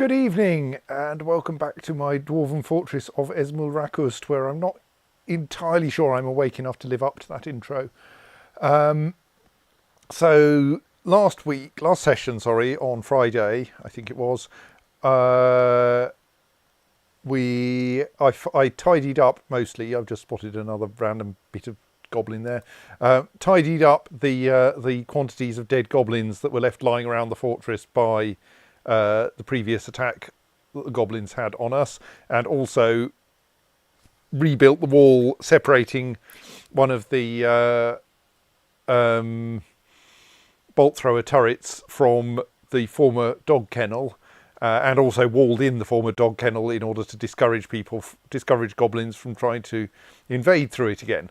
Good evening and welcome back to my dwarven fortress of Esmulrakust, where I'm not entirely sure I'm awake enough to live up to that intro. So last session, on Friday, I think it was, I tidied up mostly. I've just spotted another random bit of goblin there. Tidied up the quantities of dead goblins that were left lying around the fortress by the previous attack that the goblins had on us, and also rebuilt the wall separating one of the bolt thrower turrets from the former dog kennel, and also walled in the former dog kennel in order to discourage goblins from trying to invade through it again.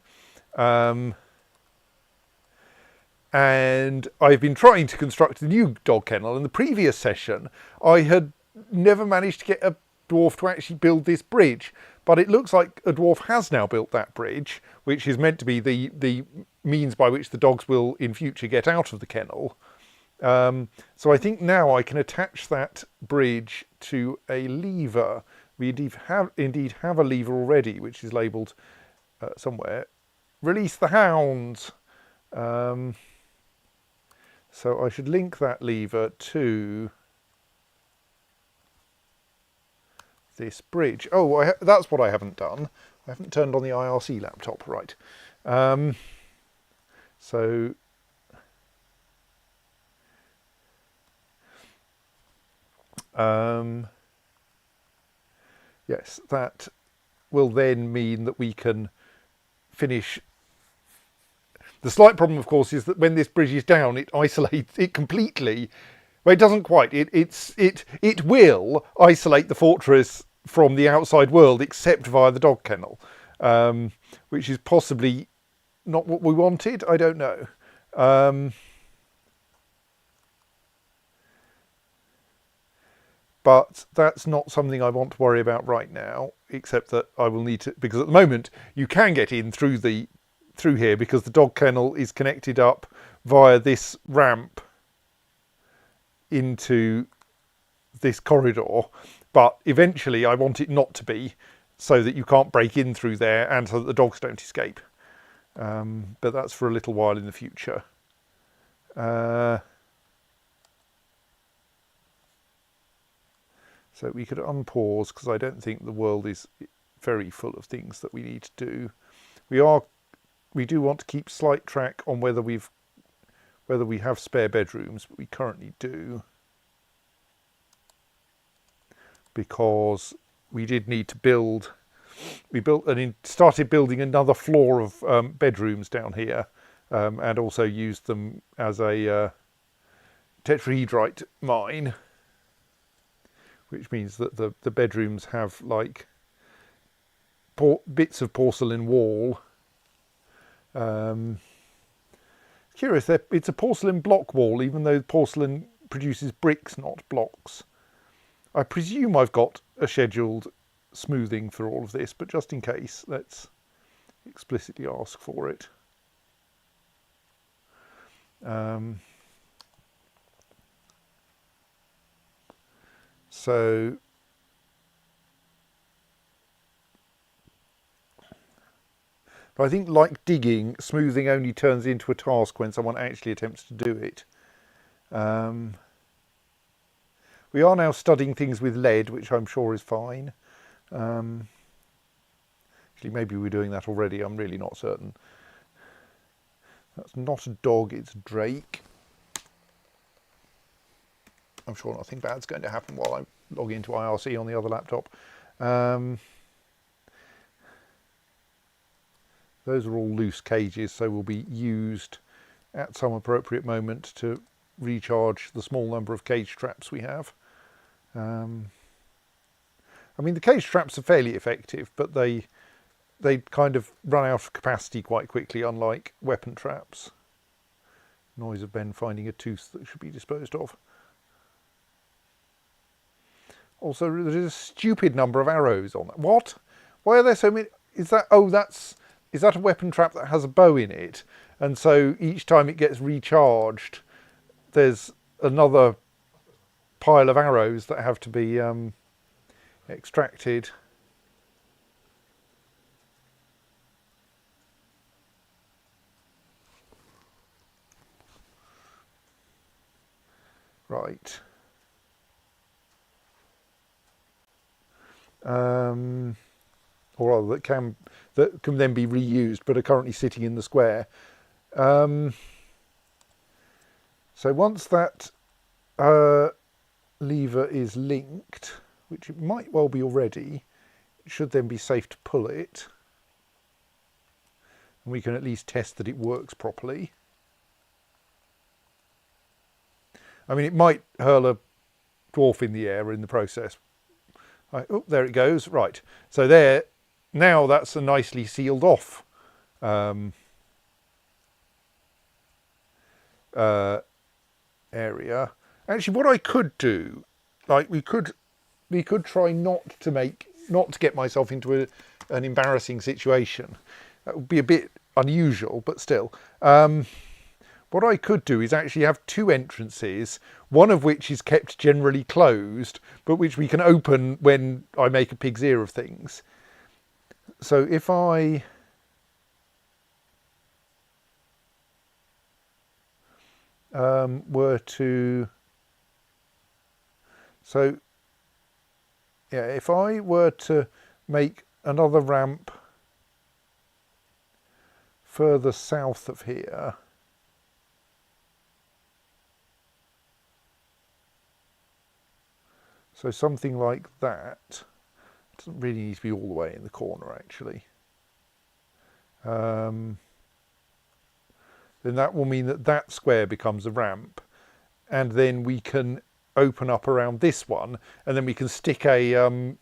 And I've been trying to construct a new dog kennel. In the previous session, I had never managed to get a dwarf to actually build this bridge, but it looks like a dwarf has now built that bridge, which is meant to be the means by which the dogs will in future get out of the kennel. So I think now I can attach that bridge to a lever. We indeed have a lever already, which is labelled somewhere. Release the hounds. So I should link that lever to this bridge. Oh, that's what I haven't done. I haven't turned on the IRC laptop, right. So yes, that will then mean that we can finish. The slight problem, of course, is that when this bridge is down, it isolates it completely. Well, it doesn't quite. It will isolate the fortress from the outside world, except via the dog kennel, which is possibly not what we wanted. I don't know. But that's not something I want to worry about right now, except that I will need to, because at the moment you can get in through here because the dog kennel is connected up via this ramp into this corridor, but eventually I want it not to be, so that you can't break in through there and so that the dogs don't escape. But that's for a little while in the future. So we could unpause, because I don't think the world is very full of things that we need to do. We do want to keep slight track on whether we have spare bedrooms, but we currently do, because we did need to build. We started building another floor of bedrooms down here, and also used them as a tetrahedrite mine, which means that the bedrooms have like bits of porcelain wall. Curious, it's a porcelain block wall, even though porcelain produces bricks, not blocks. I presume I've got a scheduled smoothing for all of this, but just in case, let's explicitly ask for it. So I think, like digging, smoothing only turns into a task when someone actually attempts to do it. We are now studying things with lead, which I'm sure is fine. Actually, maybe we're doing that already. I'm really not certain. That's not a dog, it's Drake. I'm sure nothing bad's going to happen while I log into IRC on the other laptop. Those are all loose cages, so will be used at some appropriate moment to recharge the small number of cage traps we have. I mean, the cage traps are fairly effective, but they kind of run out of capacity quite quickly, unlike weapon traps. Noise of Ben finding a tooth that should be disposed of. Also, there's a stupid number of arrows on that. What? Why are there so many? Is that a weapon trap that has a bow in it? And so each time it gets recharged, there's another pile of arrows that have to be extracted. Right. Or rather, that can then be reused, but are currently sitting in the square. So once that lever is linked, which it might well be already, it should then be safe to pull it, and we can at least test that it works properly. I mean, it might hurl a dwarf in the air in the process. Oh, there it goes. Right. So there, now that's a nicely sealed off area. Actually, what I could do, like we could try not to get myself into an embarrassing situation. That would be a bit unusual, but still. What I could do is actually have two entrances, one of which is kept generally closed, but which we can open when I make a pig's ear of things. So if I were to... So, yeah, if I were to make another ramp further south of here, so something like that. It doesn't really need to be all the way in the corner, actually. Then that will mean that that square becomes a ramp, and then we can open up around this one, and then we can stick a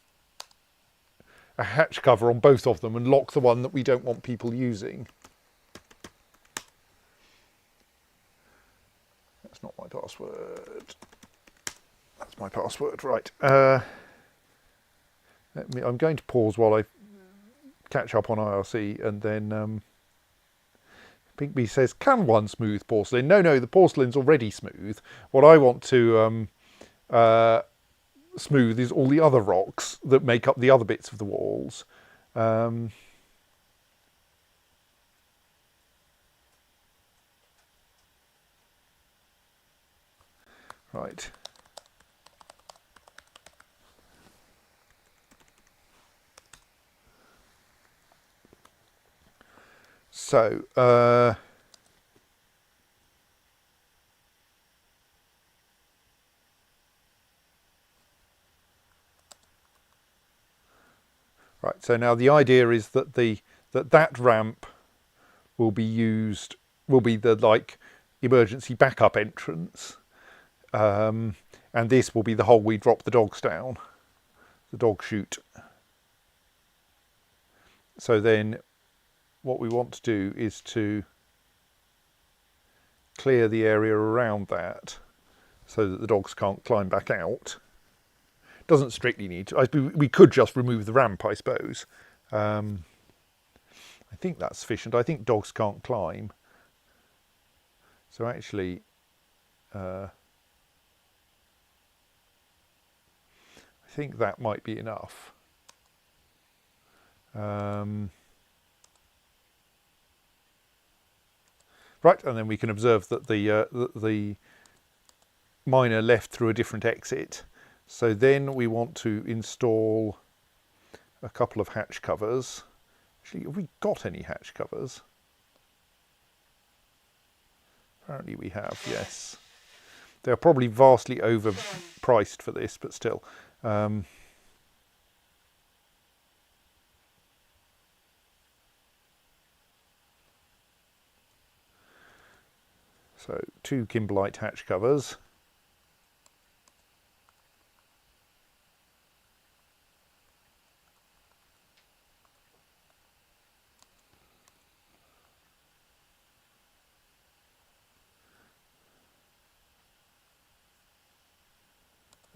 hatch cover on both of them and lock the one that we don't want people using. That's not my password. That's my password, right. I'm going to pause while I catch up on IRC, and then Pinkbee says, can one smooth porcelain? No, the porcelain's already smooth. What I want to smooth is all the other rocks that make up the other bits of the walls. Right. So, right. So now the idea is that that ramp will be used, will be the like emergency backup entrance, and this will be the hole we drop the dogs down, the dog chute. So then what we want to do is to clear the area around that so that the dogs can't climb back out. Doesn't strictly need to. We could just remove the ramp, I suppose. I think that's sufficient. I think dogs can't climb. So actually, I think that might be enough. Right, and then we can observe that the miner left through a different exit. So then we want to install a couple of hatch covers. Actually, have we got any hatch covers? Apparently we have, yes. They're probably vastly overpriced for this, but still. So 2 kimberlite hatch covers.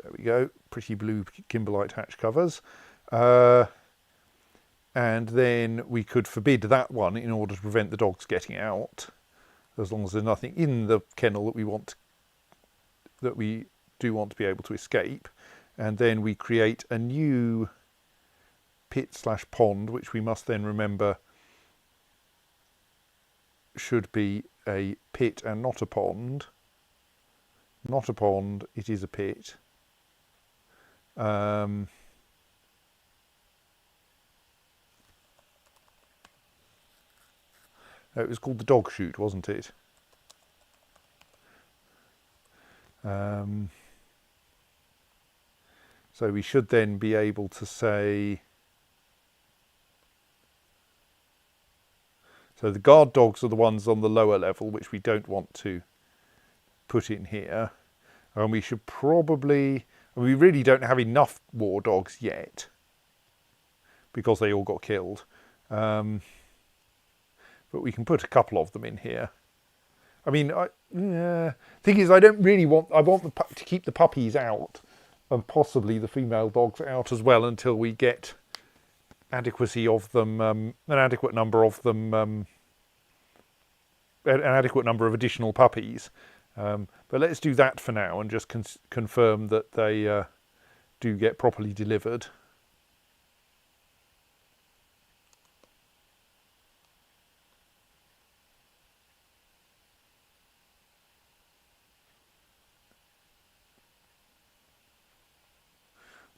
There we go, pretty blue kimberlite hatch covers. And then we could forbid that one in order to prevent the dogs getting out, as long as there's nothing in the kennel that we want, that we do want to be able to escape. And then we create a new pit/pond, which we must then remember should be a pit and not a pond. Not a pond, it is a pit. It was called the dog chute, wasn't it? So we should then be able to say, so the guard dogs are the ones on the lower level, which we don't want to put in here. And we should probably, we really don't have enough war dogs yet because they all got killed. But we can put a couple of them in here. I mean, thing is, I don't really want, I want to keep the puppies out and possibly the female dogs out as well until we get adequacy of them, an adequate number of them, an adequate number of additional puppies. But let's do that for now and just confirm that they do get properly delivered.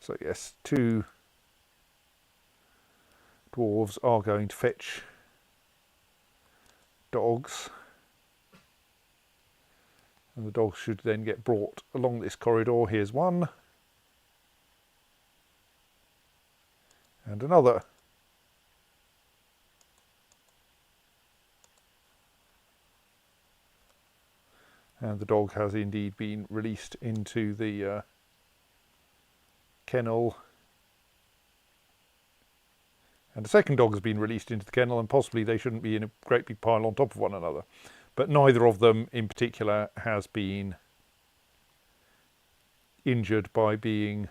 So yes, 2 dwarves are going to fetch dogs. And the dogs should then get brought along this corridor. Here's one. And another. And the dog has indeed been released into the kennel. And the second dog has been released into the kennel, and possibly they shouldn't be in a great big pile on top of one another. But neither of them in particular has been injured by being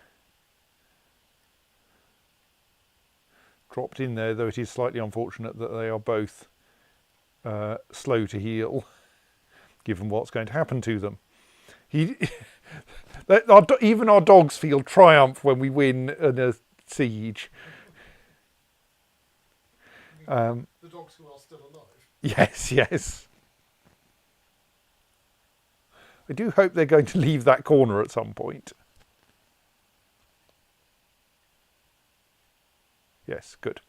dropped in there, though it is slightly unfortunate that they are both slow to heal, given what's going to happen to them. Even our dogs feel triumph when we win in a siege. The dogs who are still alive? Yes, yes. I do hope they're going to leave that corner at some point. Yes, good.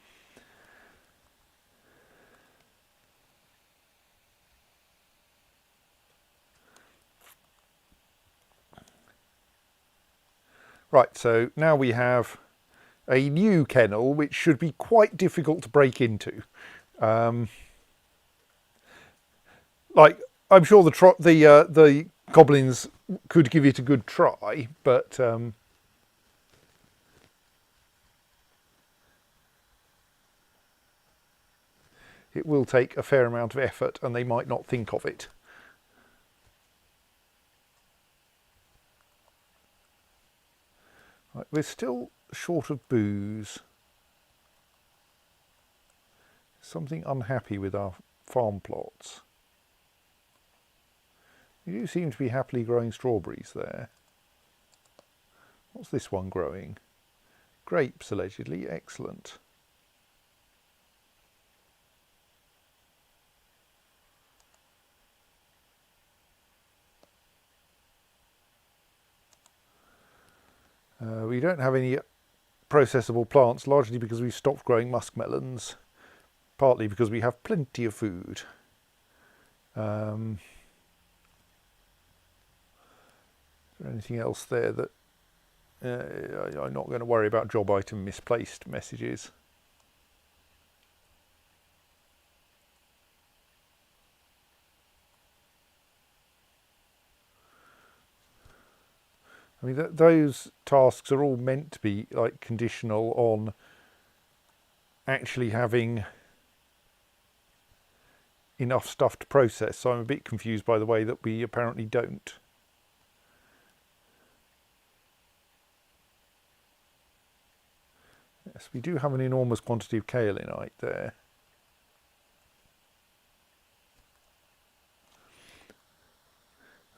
Right, so now we have a new kennel, which should be quite difficult to break into. Like, I'm sure the goblins could give it a good try, but it will take a fair amount of effort, and they might not think of it. Right, we're still short of booze. Something unhappy with our farm plots. You do seem to be happily growing strawberries there. What's this one growing? Grapes, allegedly. Excellent. We don't have any processable plants, largely because we've stopped growing muskmelons, partly because we have plenty of food. Is there anything else there that I'm not going to worry about job item misplaced messages? I mean, those tasks are all meant to be like conditional on actually having enough stuff to process. So I'm a bit confused by the way that we apparently don't. Yes, we do have an enormous quantity of kaolinite there.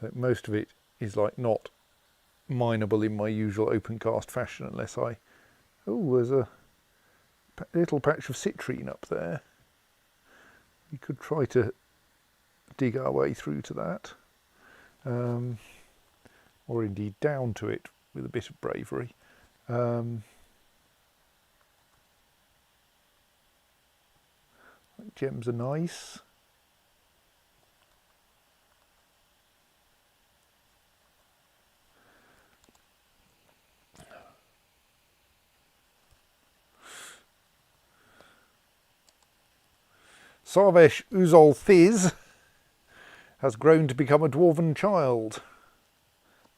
But most of it is like not mineable in my usual open cast fashion unless I... Oh, there's a little patch of citrine up there. We could try to dig our way through to that. Or indeed down to it with a bit of bravery. Gems are nice. Sarvesh Uzol Thiz has grown to become a dwarven child.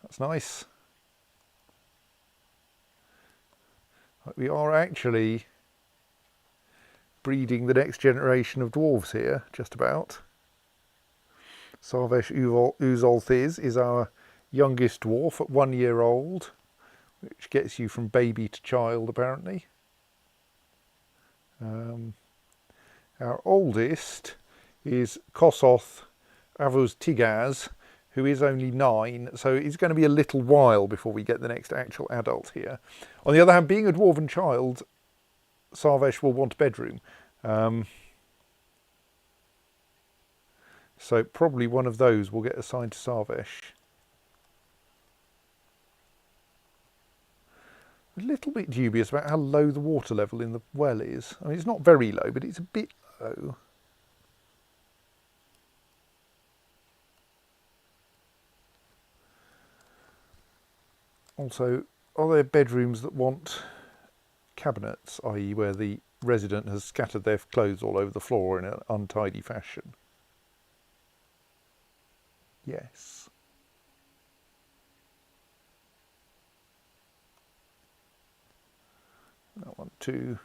That's nice. We are actually breeding the next generation of dwarves here, just about. Sarvesh Uzol Thiz is our youngest dwarf at 1 year old, which gets you from baby to child apparently. Our oldest is Kosoth Avuz Tigaz, who is only 9, so it's going to be a little while before we get the next actual adult here. On the other hand, being a dwarven child, Sarvesh will want a bedroom. So probably one of those will get assigned to Sarvesh. A little bit dubious about how low the water level in the well is. I mean, it's not very low, but it's a bit low. Also, are there bedrooms that want cabinets, i.e. where the resident has scattered their clothes all over the floor in an untidy fashion? Yes. That one too.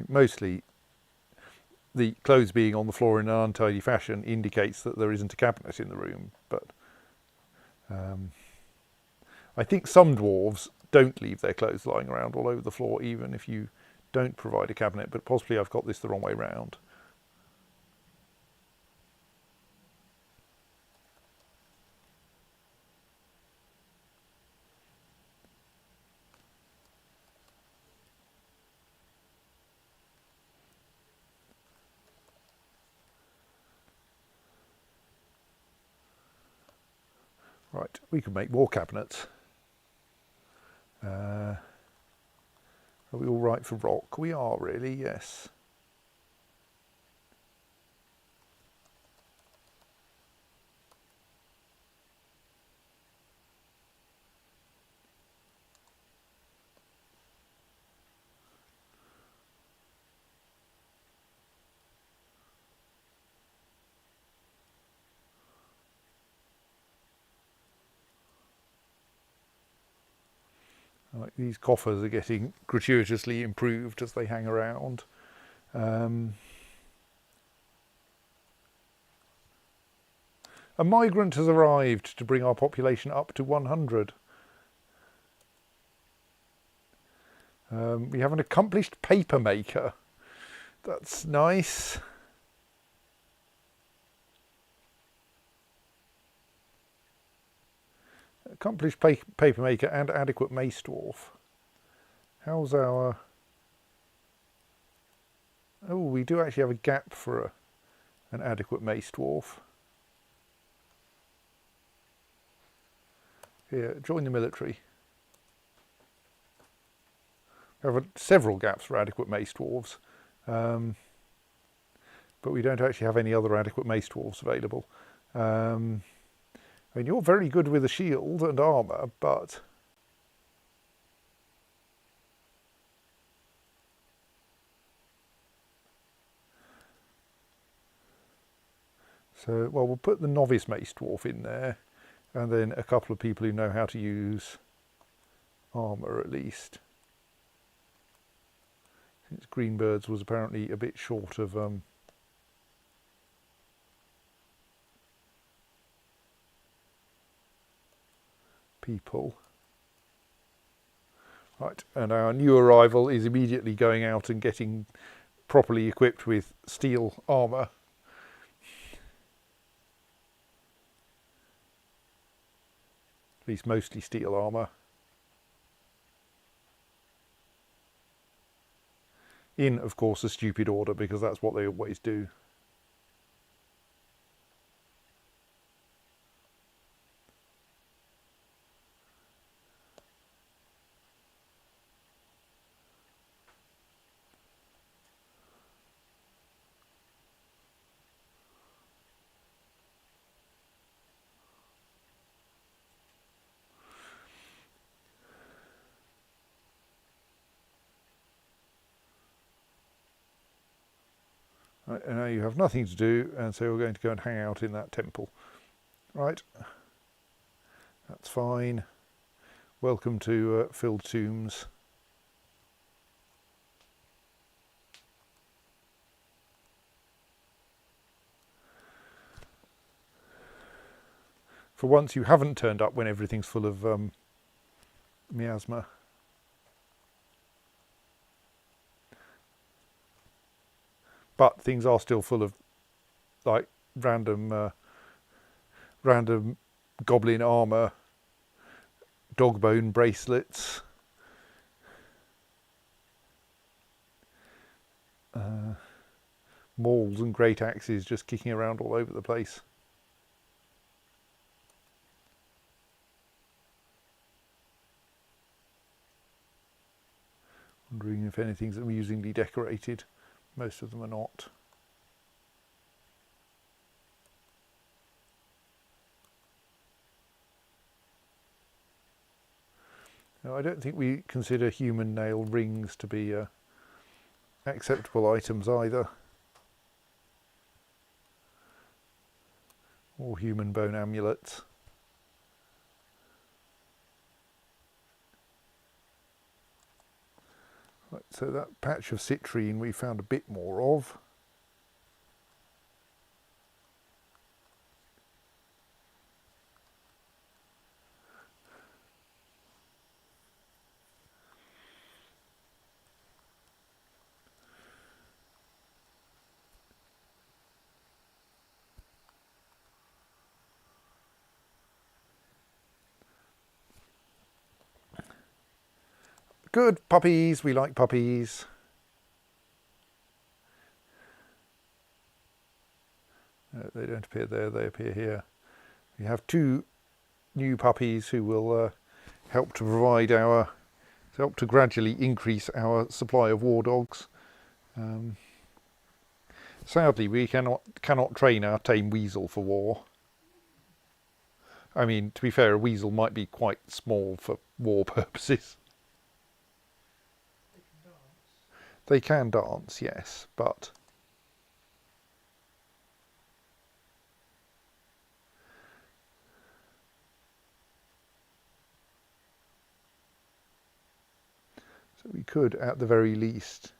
Mostly the clothes being on the floor in an untidy fashion indicates that there isn't a cabinet in the room, but I think some dwarves don't leave their clothes lying around all over the floor even if you don't provide a cabinet, but possibly I've got this the wrong way round. Right, we can make more cabinets. Are we all right for rock? We are really, yes. Right, these coffers are getting gratuitously improved as they hang around. A migrant has arrived to bring our population up to 100. We have an accomplished paper maker. That's nice. Accomplished paper maker and adequate mace dwarf. How's our... Oh, we do actually have a gap for an adequate mace dwarf. Here, join the military. We have several gaps for adequate mace dwarves, but we don't actually have any other adequate mace dwarves available. I mean, you're very good with a shield and armour, but... So, well, we'll put the novice mace dwarf in there, and then a couple of people who know how to use armour at least. Since Greenbirds was apparently a bit short of people. Right, and our new arrival is immediately going out and getting properly equipped with steel armour. At least mostly steel armour. In, of course, a stupid order, because that's what they always do. Right, and now you have nothing to do, and so we're going to go and hang out in that temple. Right, that's fine. Welcome to filled tombs. For once, you haven't turned up when everything's full of miasma. But things are still full of like random goblin armour, dog bone bracelets, mauls and great axes just kicking around all over the place. Wondering if anything's amusingly decorated. Most of them are not. No, I don't think we consider human nail rings to be acceptable items either. Or human bone amulets. Right, so that patch of citrine we found a bit more of. Good puppies, we like puppies. No, they don't appear there, they appear here. We have two new puppies who will help to gradually increase our supply of war dogs. Sadly, we cannot train our tame weasel for war. I mean, to be fair, a weasel might be quite small for war purposes. They can dance, yes, but so we could, at the very least,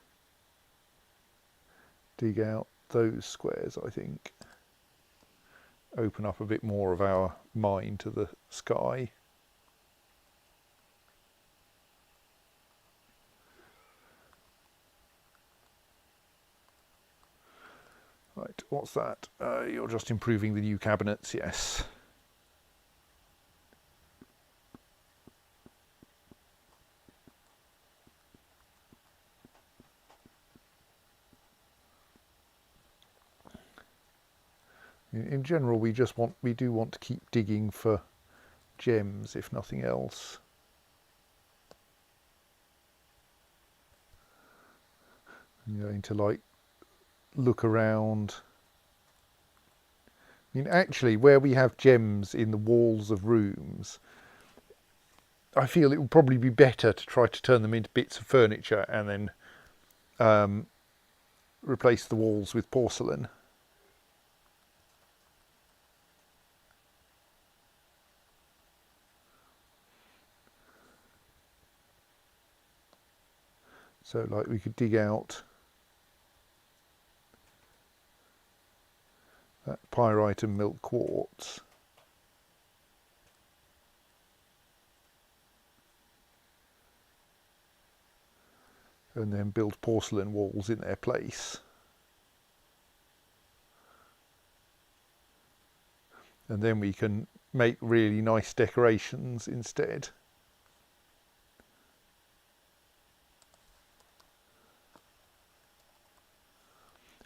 dig out those squares, I think. Open up a bit more of our mine to the sky. Right, what's that? You're just improving the new cabinets, yes. In general, we do want to keep digging for gems, if nothing else. I'm going to like look around. I mean, actually, where we have gems in the walls of rooms, I feel it would probably be better to try to turn them into bits of furniture and then replace the walls with porcelain. So, like, we could dig out that pyrite and milk quartz. and then build porcelain walls in their place. And then we can make really nice decorations instead.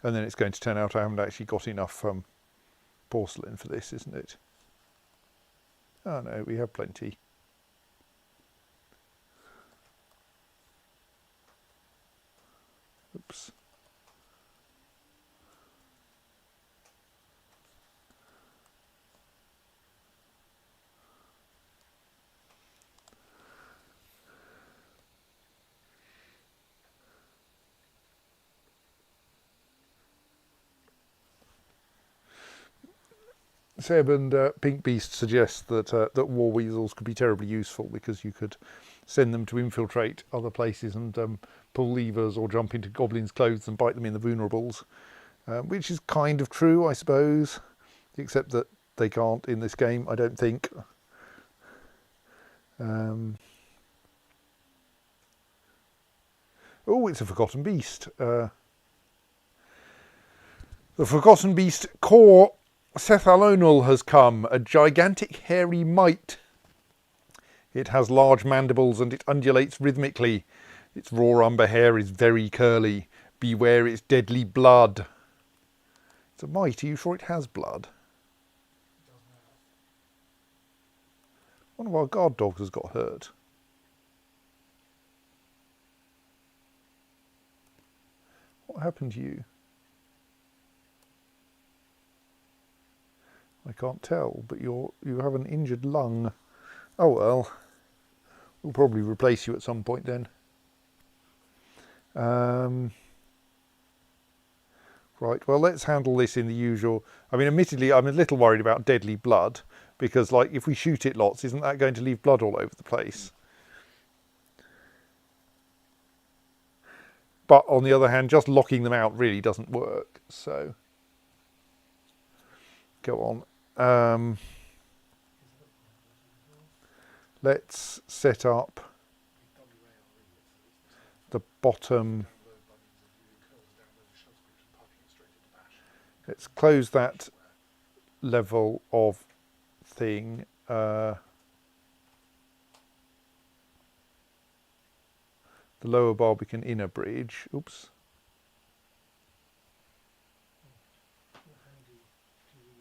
And then it's going to turn out I haven't actually got enough porcelain for this, isn't it? Oh no, we have plenty. Oops. Seb and Pink Beast suggest that that war weasels could be terribly useful because you could send them to infiltrate other places and pull levers or jump into goblins' clothes and bite them in the vulnerables, which is kind of true, I suppose, except that they can't in this game, I don't think. Oh, it's a Forgotten Beast. The Forgotten Beast core Sethalonal has come, a gigantic hairy mite. It has large mandibles and it undulates rhythmically. Its raw umber hair is very curly. Beware its deadly blood. It's a mite. Are you sure it has blood? One of our guard dogs has got hurt. What happened to you? I can't tell, but you have an injured lung. Oh well, we'll probably replace you at some point then. Right, well let's handle this in the usual. I mean, admittedly, I'm a little worried about deadly blood because, like, if we shoot it lots, isn't that going to leave blood all over the place? But on the other hand, just locking them out really doesn't work. So go on. Let's set up the bottom. Let's close that level of thing. The lower Barbican inner bridge. Oops.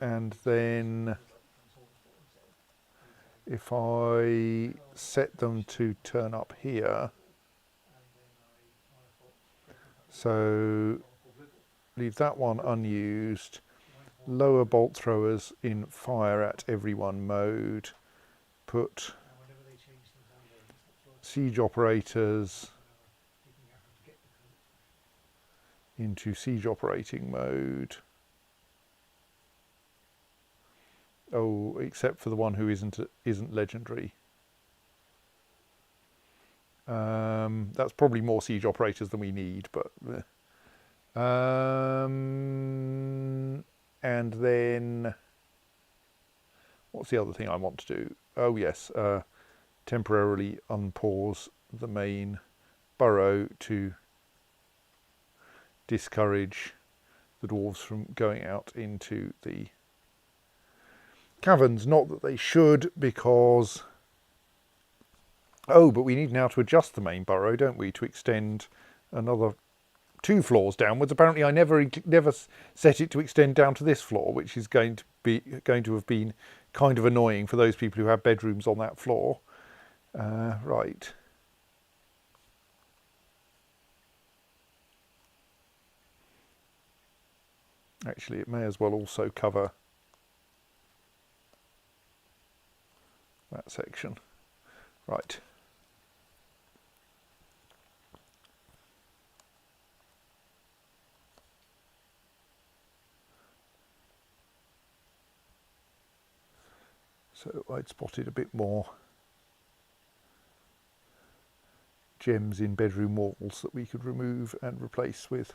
And then if I set them to turn up here, so leave that one unused, lower bolt throwers in fire at everyone mode, put siege operators into siege operating mode. Oh, except for the one who isn't legendary. That's probably more siege operators than we need, but and then what's the other thing I want to do? Oh yes, temporarily unpause the main burrow to discourage the dwarves from going out into the caverns. Not that they should, because but we need now to adjust the main burrow, don't we, to extend another 2 floors downwards. Apparently I never set it to extend down to this floor, which is going to have been kind of annoying for those people who have bedrooms on that floor. Right. Actually, it may as well also cover that section. Right. So I'd spotted a bit more gems in bedroom walls that we could remove and replace with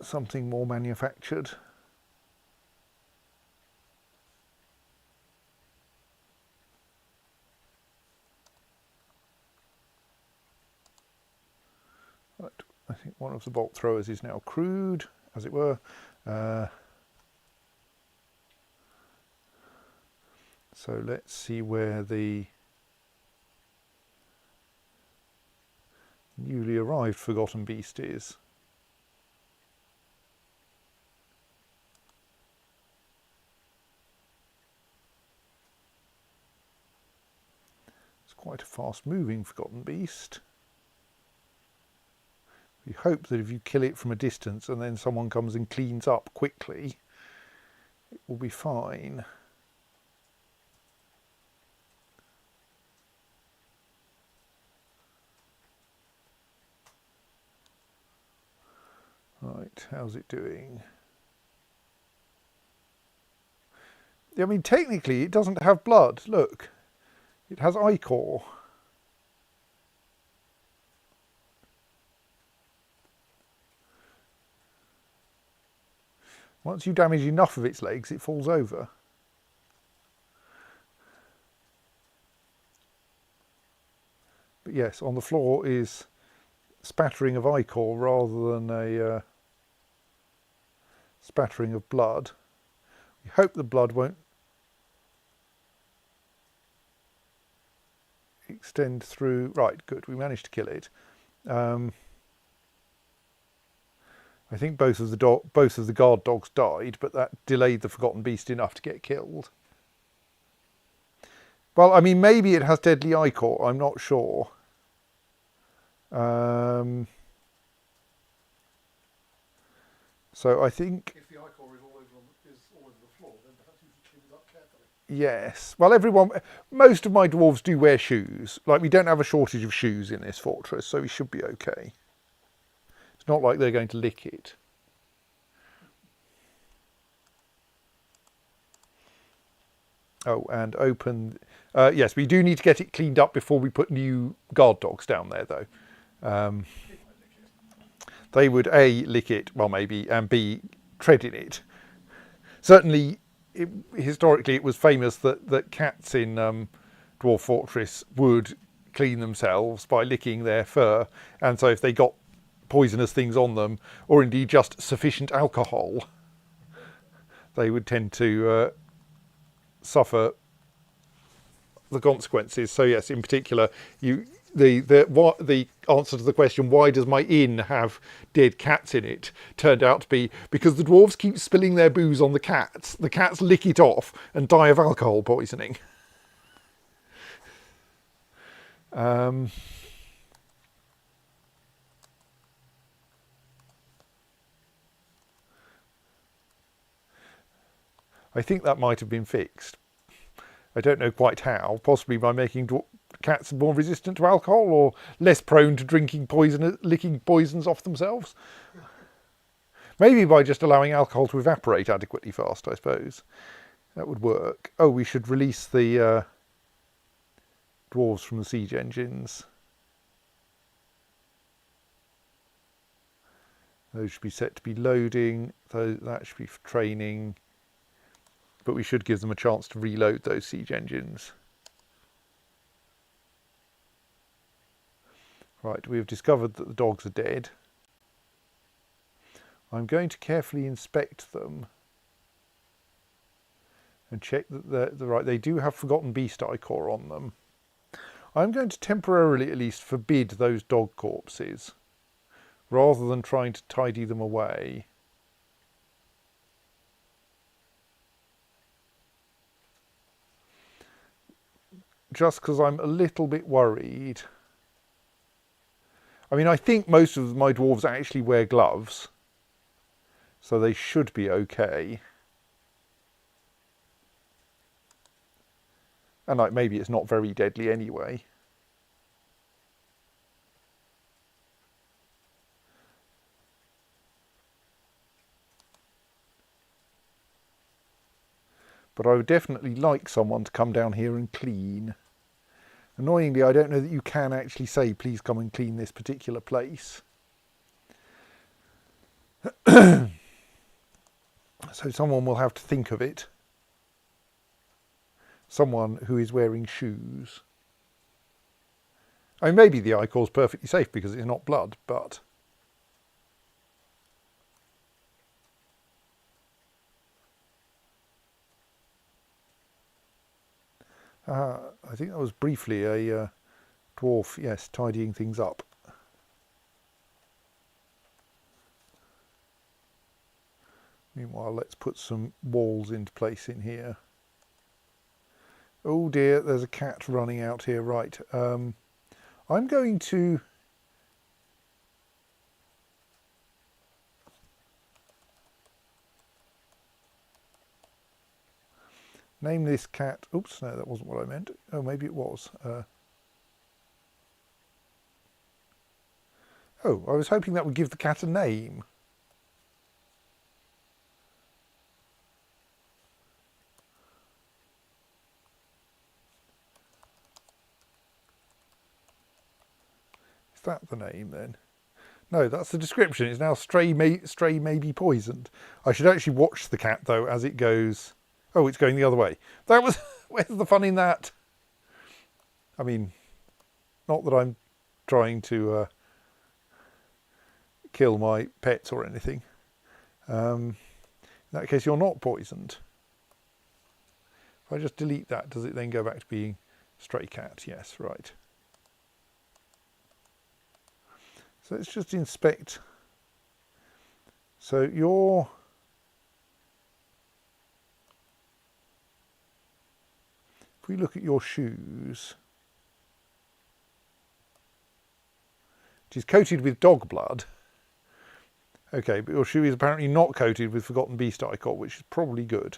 something more manufactured. one of the bolt throwers is now crewed, as it were. So let's see where the newly arrived forgotten beast is. It's quite a fast moving forgotten beast. You hope that if you kill it from a distance and then someone comes and cleans up quickly, it will be fine. Right, how's it doing? I mean, technically it doesn't have blood. Look, it has ichor. Once you damage enough of its legs, it falls over. But yes, on the floor is spattering of ichor rather than a spattering of blood. We hope the blood won't extend through. Right, good, we managed to kill it. I think both of the guard dogs died, but that delayed the forgotten beast enough to get killed. Well, I mean, maybe it has deadly ichor. I'm not sure. So I think. If the ichor is all over the floor, then perhaps you should clean it up carefully. Yes. Well, most of my dwarves do wear shoes. Like, we don't have a shortage of shoes in this fortress, so we should be okay. It's not like they're going to lick it. Oh, and open. Yes, we do need to get it cleaned up before we put new guard dogs down there, though. They would A, lick it, well, maybe, and B, tread in it. Certainly, historically, it was famous that cats in Dwarf Fortress would clean themselves by licking their fur, and so if they got poisonous things on them, or indeed just sufficient alcohol, they would tend to suffer the consequences. So yes, in particular, the answer to the question, why does my inn have dead cats in it, turned out to be because the dwarves keep spilling their booze on the cats. The cats lick it off and die of alcohol poisoning. I think that might have been fixed. I don't know quite how, possibly by making cats more resistant to alcohol or less prone to licking poisons off themselves. Maybe by just allowing alcohol to evaporate adequately fast, I suppose. That would work. Oh, we should release the dwarves from the siege engines. Those should be set to be loading. That should be for training. But we should give them a chance to reload those siege engines. Right, we have discovered that the dogs are dead. I'm going to carefully inspect them and check that they're right. They do have forgotten beast ichor on them. I'm going to temporarily at least forbid those dog corpses rather than trying to tidy them away. Just because I'm a little bit worried. I mean, I think most of my dwarves actually wear gloves, so they should be okay. And like, maybe it's not very deadly anyway. But I would definitely like someone to come down here and clean. Annoyingly, I don't know that you can actually say, please come and clean this particular place. So someone will have to think of it. Someone who is wearing shoes. I mean, maybe the ichor's perfectly safe because it's not blood, but I think that was briefly a dwarf, yes, tidying things up. Meanwhile, let's put some walls into place in here. Oh dear, there's a cat running out here. Right, I'm going to name this cat. Oops, no, that wasn't what I meant. Oh, maybe it was. Oh, I was hoping that would give the cat a name. Is that the name then? No, that's the description. It's now stray may be poisoned. I should actually watch the cat though as it goes. Oh, it's going the other way. That was where's the fun in that? I mean, not that I'm trying to kill my pets or anything. In that case, you're not poisoned. If I just delete that, does it then go back to being stray cat? Yes, right. So let's just inspect. So if we look at your shoes, which is coated with dog blood. Okay, but your shoe is apparently not coated with Forgotten Beast Icot, which is probably good.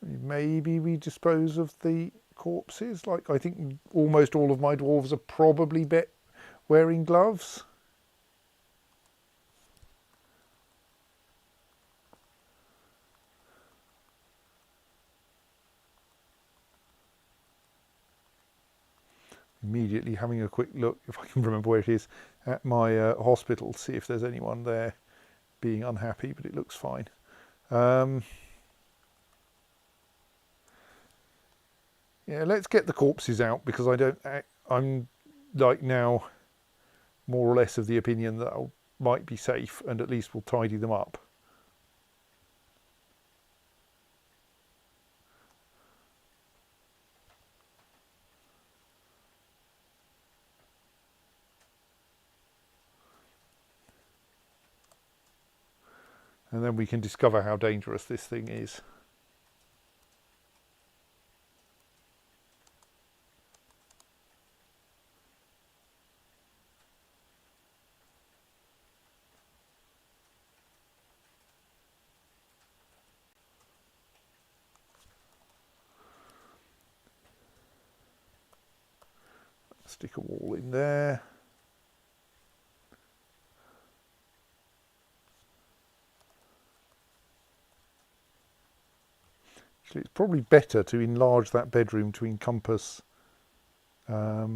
Maybe we dispose of the corpses. Like, I think almost all of my dwarves are probably wearing gloves. Immediately having a quick look, if I can remember where it is, at my hospital, see if there's anyone there being unhappy, but it looks fine. Yeah, let's get the corpses out because I'm like now more or less of the opinion that might be safe and at least we'll tidy them up. And then we can discover how dangerous this thing is. Stick a wall in there. Actually, it's probably better to enlarge that bedroom to encompass a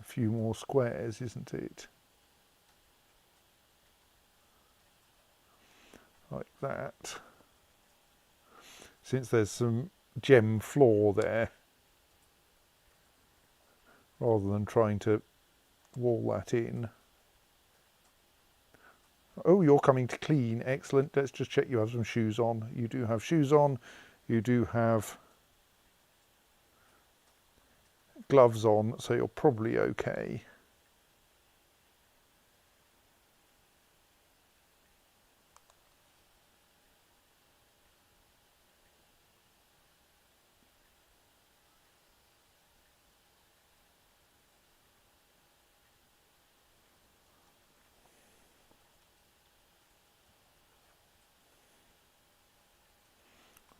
few more squares, isn't it? Like that. Since there's some gem floor there, rather than trying to wall that in. Oh, you're coming to clean. Excellent. Let's just check you have some shoes on. You do have shoes on. You do have gloves on, so you're probably okay.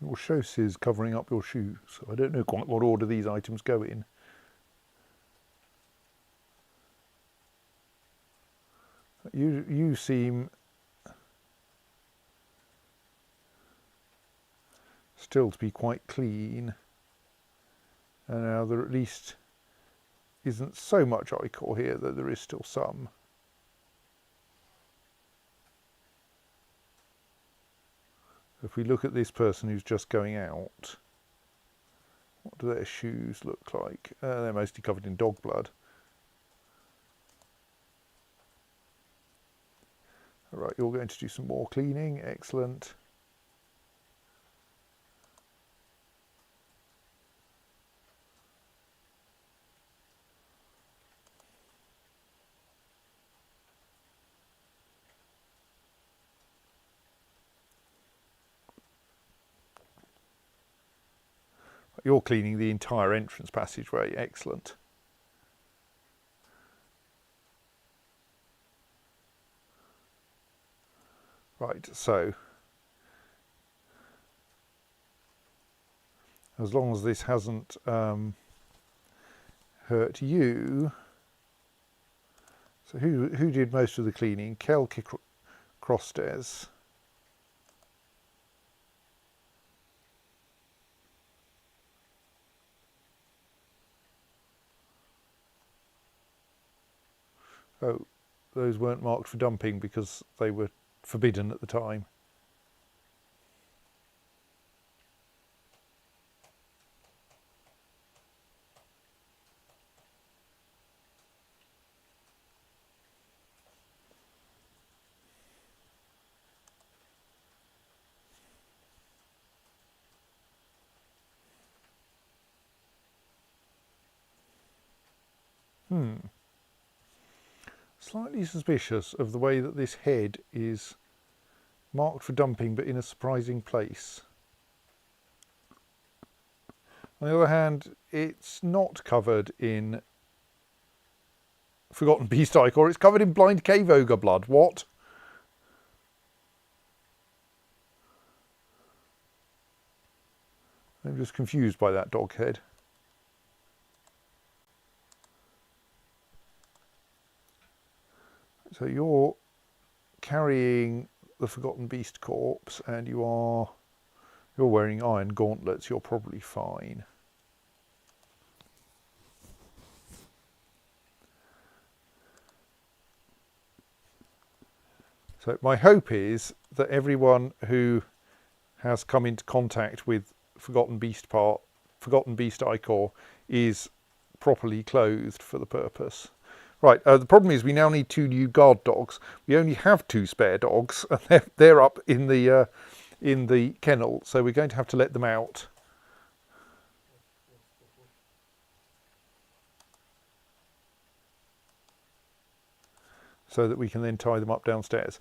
Your chaussee is covering up your shoes. So I don't know quite what order these items go in. You seem still to be quite clean. And now there at least isn't so much ichor here, though there is still some. If we look at this person who's just going out, what do their shoes look like? They're mostly covered in dog blood. All right, you're going to do some more cleaning. Excellent. You're cleaning the entire entrance passageway. Excellent. Right, so as long as this hasn't hurt you. So who did most of the cleaning? Kelke Crostes. Oh, those weren't marked for dumping because they were forbidden at the time. Slightly suspicious of the way that this head is marked for dumping but in a surprising place. On the other hand, it's not covered in Forgotten Beast Ichor, it's covered in Blind Cave Ogre blood. What? I'm just confused by that dog head. So you're carrying the Forgotten Beast corpse and you're wearing iron gauntlets. You're probably fine. So my hope is that everyone who has come into contact with Forgotten Beast Ichor is properly clothed for the purpose. Right, the problem is we now need 2 new guard dogs. We only have 2 spare dogs, and they're up in the kennel, so we're going to have to let them out. So that we can then tie them up downstairs.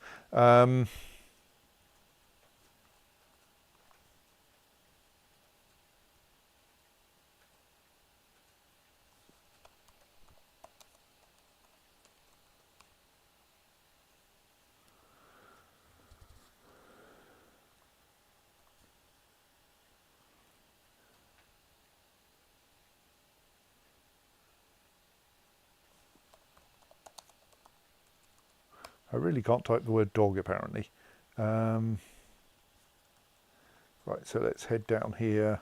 I really can't type the word dog apparently. Right, so let's head down here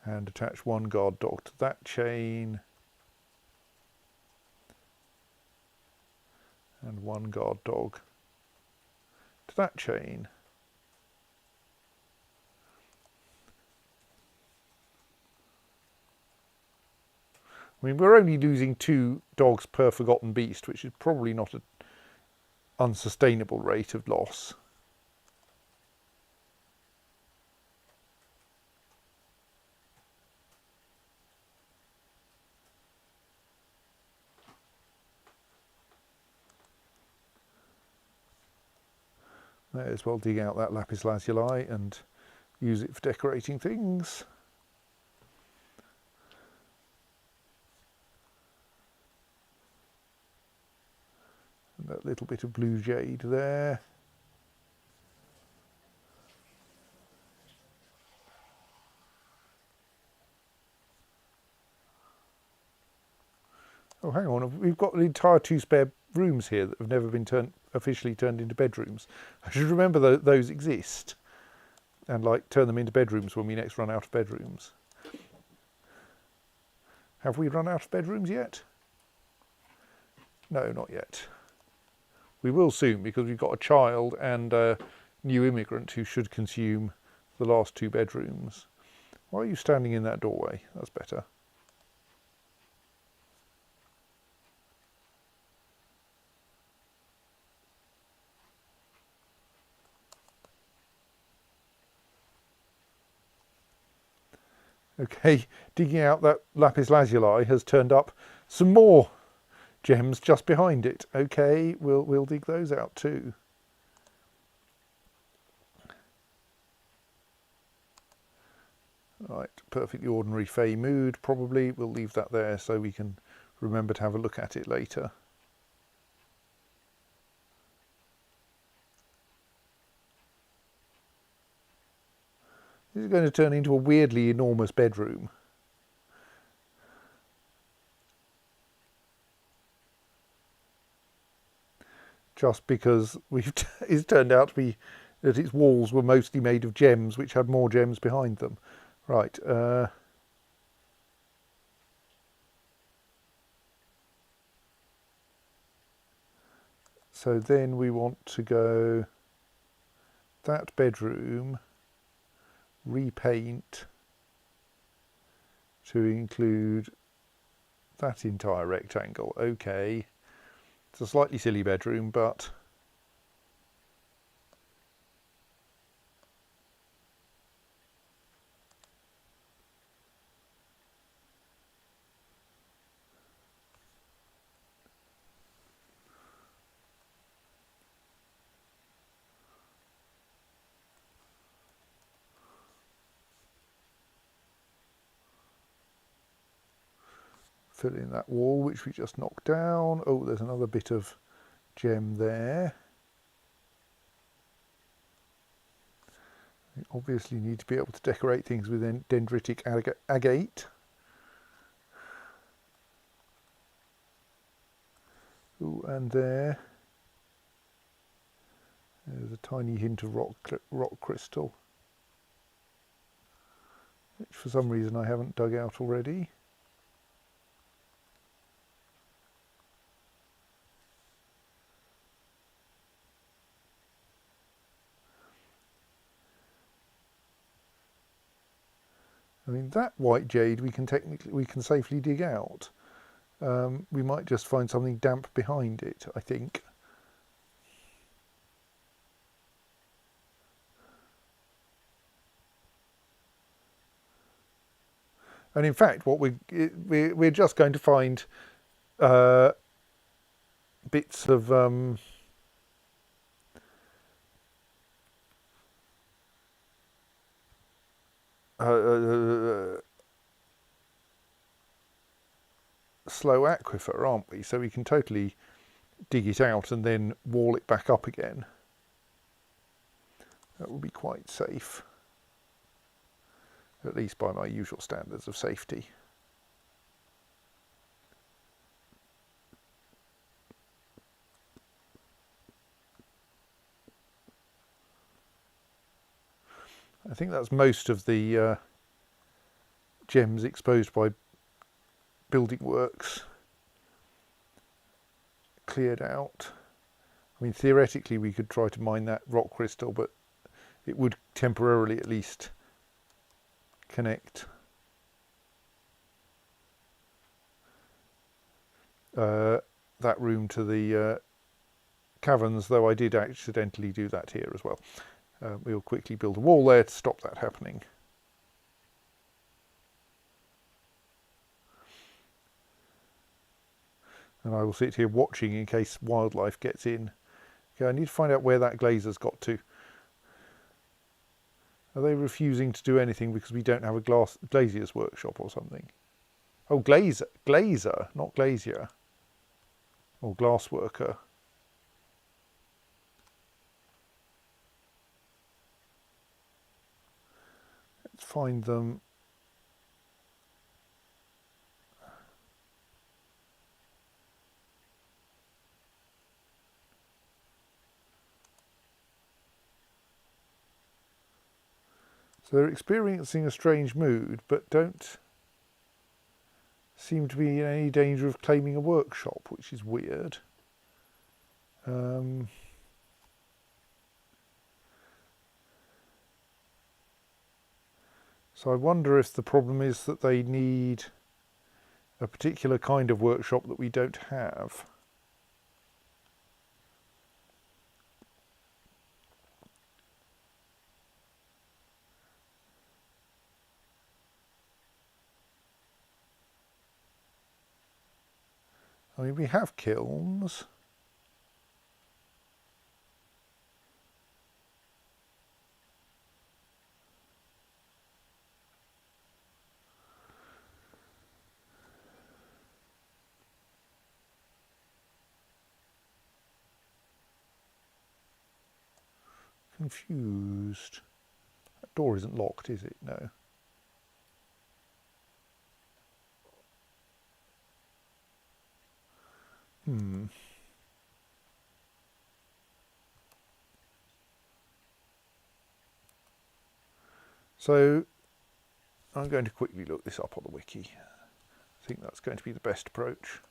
and attach 1 guard dog to that chain and 1 guard dog to that chain. I mean, we're only losing 2 dogs per Forgotten Beast, which is probably not an unsustainable rate of loss. May as well dig out that lapis lazuli and use it for decorating things. And that little bit of blue jade there. Oh, hang on, we've got the entire 2 spare rooms here that have never been officially turned into bedrooms. I should remember those exist and like turn them into bedrooms when we next run out of bedrooms. Have we run out of bedrooms yet? No, not yet. We will soon because we've got a child and new immigrant who should consume the last 2 bedrooms. Why are you standing in that doorway? That's better. Okay, digging out that lapis lazuli has turned up some more gems just behind it. Okay, we'll dig those out too. Right, perfectly ordinary Fey mood probably. We'll leave that there so we can remember to have a look at it later. This is going to turn into a weirdly enormous bedroom. Just because it's turned out to be that its walls were mostly made of gems, which had more gems behind them. Right. So then we want to go that bedroom, repaint to include that entire rectangle. Okay, it's a slightly silly bedroom, but fill in that wall which we just knocked down. Oh, there's another bit of gem there. We obviously need to be able to decorate things with dendritic agate. Ooh, and there's a tiny hint of rock crystal, which for some reason I haven't dug out already. I mean, that white jade we can safely dig out. We might just find something damp behind it, I think. And in fact, what we're just going to find bits of slow aquifer, aren't we? So we can totally dig it out and then wall it back up again. That would be quite safe, at least by my usual standards of safety. I think that's most of the gems exposed by building works cleared out. I mean, theoretically we could try to mine that rock crystal, but it would temporarily at least connect that room to the caverns, though I did accidentally do that here as well. We'll quickly build a wall there to stop that happening. And I will sit here watching in case wildlife gets in. Okay, I need to find out where that glazer's got to. Are they refusing to do anything because we don't have a glazier's workshop or something? Oh, glazer, not glazier. Or glass worker. Let's find them. So they're experiencing a strange mood, but don't seem to be in any danger of claiming a workshop, which is weird. So I wonder if the problem is that they need a particular kind of workshop that we don't have. I mean, we have kilns. Confused. That door isn't locked, is it? No. So I'm going to quickly look this up on the wiki. I think that's going to be the best approach.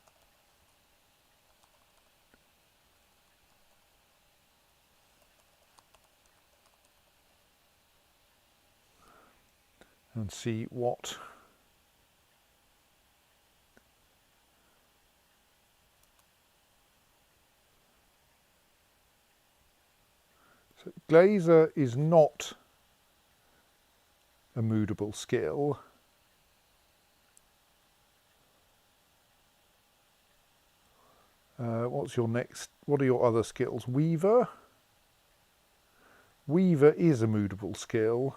And see what so glazer is not a moodable skill. What's your next? What are your other skills? Weaver. Weaver is a moodable skill.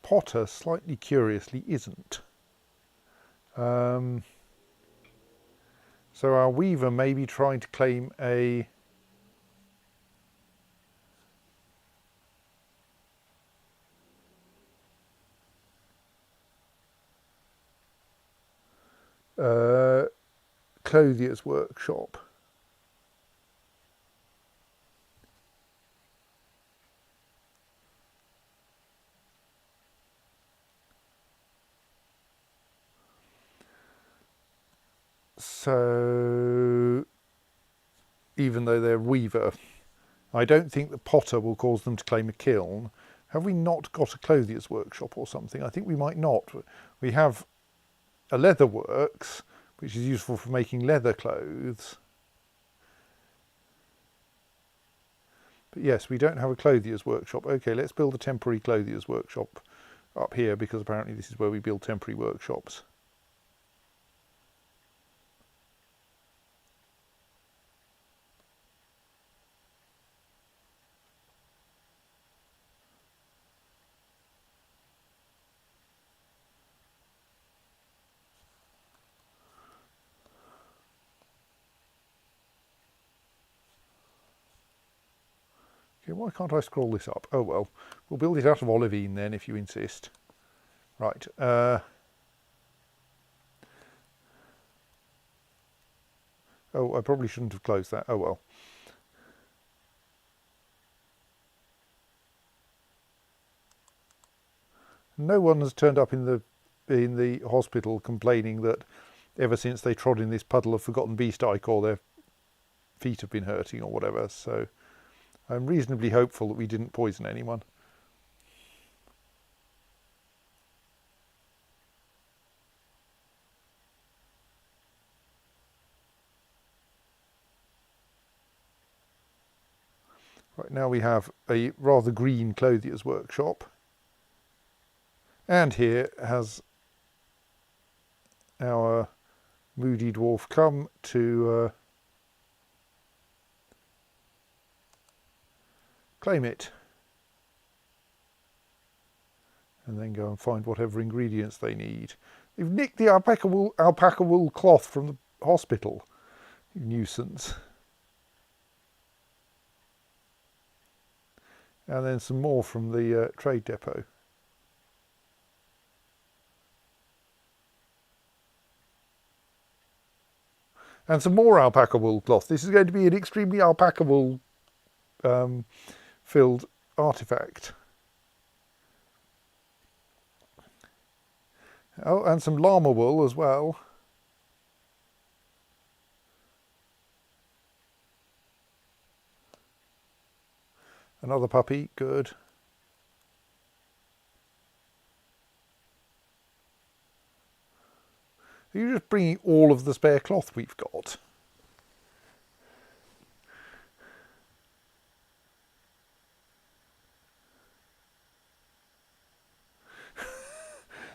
Potter, slightly curiously, isn't. So our Weaver may be trying to claim a clothier's workshop. So even though they're Weaver, I don't think the Potter will cause them to claim a kiln. Have we not got a clothier's workshop or something? I think we might not. We have a leather works, which is useful for making leather clothes. But yes, we don't have a clothier's workshop. Okay, let's build a temporary clothier's workshop up here, because apparently this is where we build temporary workshops. Okay, why can't I scroll this up? Oh well, we'll build it out of olivine then, if you insist. Right. Oh, I probably shouldn't have closed that. Oh well. No one has turned up in the hospital complaining that ever since they trod in this puddle of forgotten beast ichor, their feet have been hurting or whatever. So I'm reasonably hopeful that we didn't poison anyone. Right, now we have a rather green clothier's workshop. And here has our moody dwarf come to claim it. And then go and find whatever ingredients they need. They've nicked the alpaca wool cloth from the hospital. Nuisance. And then some more from the trade depot. And some more alpaca wool cloth. This is going to be an extremely alpaca wool filled artifact. Oh, and some llama wool as well. Another puppy, good. Are you just bringing all of the spare cloth we've got?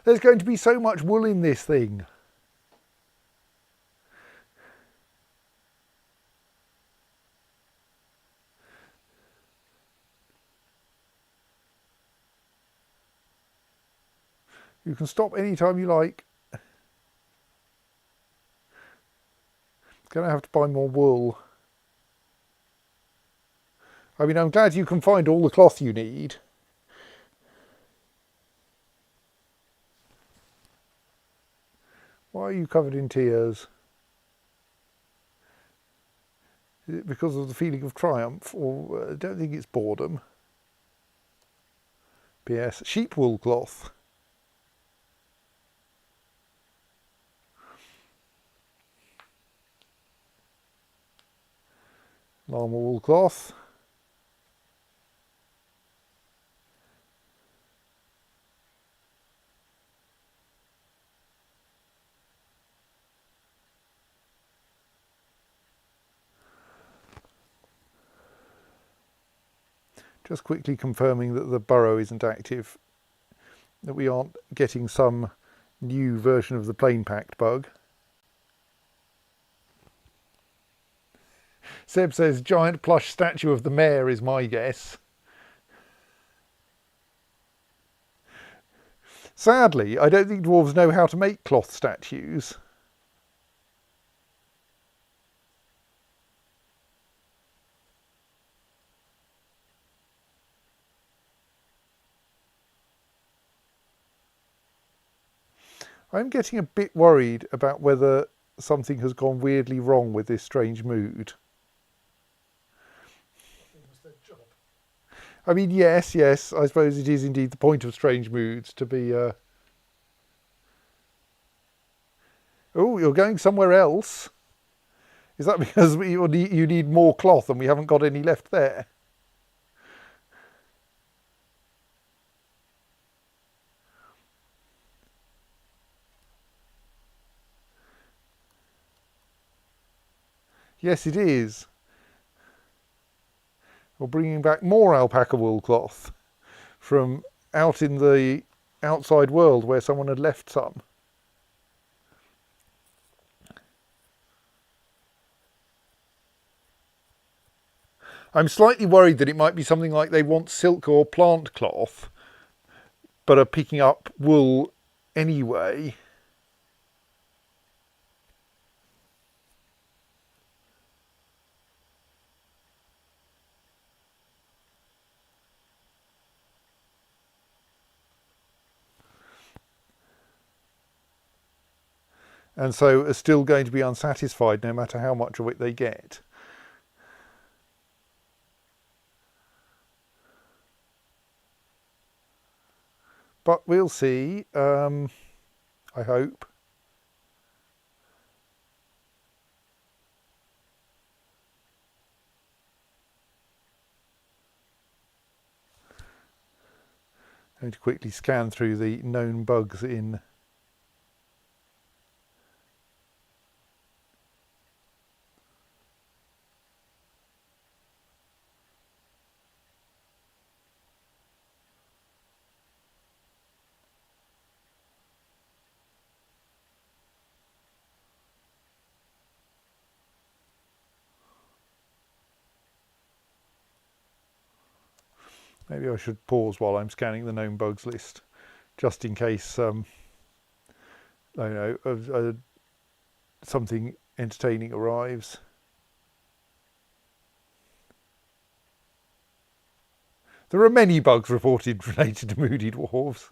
There's going to be so much wool in this thing. You can stop any time you like. Gonna have to buy more wool. I mean, I'm glad you can find all the cloth you need. Why are you covered in tears? Is it because of the feeling of triumph, or I don't think it's boredom? P.S. Sheep wool cloth. Llama wool cloth. Just quickly confirming that the burrow isn't active, that we aren't getting some new version of the plain packed bug. Seb says giant plush statue of the mayor is my guess. Sadly, I don't think dwarves know how to make cloth statues. I'm getting a bit worried about whether something has gone weirdly wrong with this strange mood. It was their job. I mean, yes, I suppose it is indeed the point of strange moods to be... Oh, you're going somewhere else? Is that because you need more cloth and we haven't got any left there? Yes, it is. We're bringing back more alpaca wool cloth from out in the outside world where someone had left some. I'm slightly worried that it might be something like they want silk or plant cloth, but are picking up wool anyway. And so are still going to be unsatisfied no matter how much of it they get. But we'll see, I hope. I'm going to quickly scan through the known bugs in. Maybe I should pause while I'm scanning the known bugs list, just in case, I don't know, something entertaining arrives. There are many bugs reported related to moody dwarves.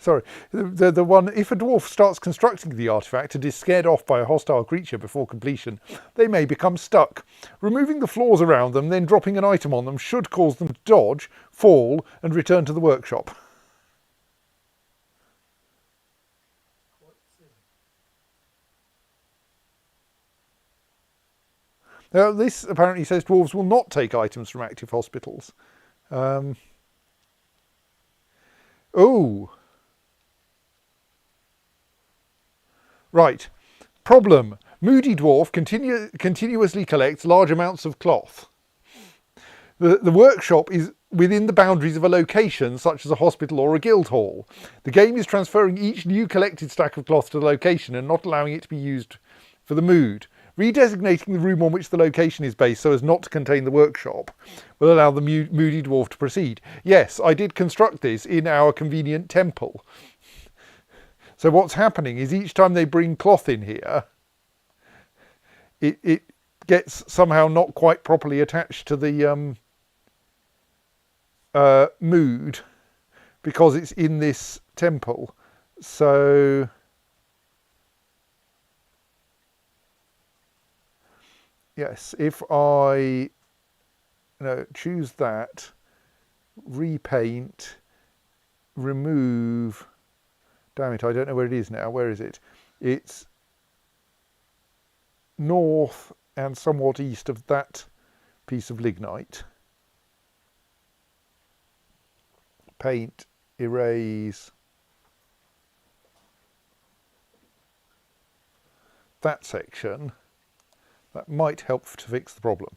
Sorry, the one, if a dwarf starts constructing the artifact and is scared off by a hostile creature before completion, they may become stuck. Removing the floors around them, then dropping an item on them should cause them to dodge, fall, and return to the workshop. Quite silly. Now, this apparently says dwarves will not take items from active hospitals. Oh, right. Problem. Moody dwarf continuously collects large amounts of cloth. The workshop is within the boundaries of a location, such as a hospital or a guild hall. The game is transferring each new collected stack of cloth to the location and not allowing it to be used for the mood. Redesignating the room on which the location is based so as not to contain the workshop will allow the moody dwarf to proceed. Yes, I did construct this in our convenient temple. So what's happening is each time they bring cloth in here, it gets somehow not quite properly attached to the mood because it's in this temple. So yes, if I choose that, repaint, remove, damn it, I don't know where it is now. Where is it? It's north and somewhat east of that piece of lignite. Paint, erase that section. That might help to fix the problem.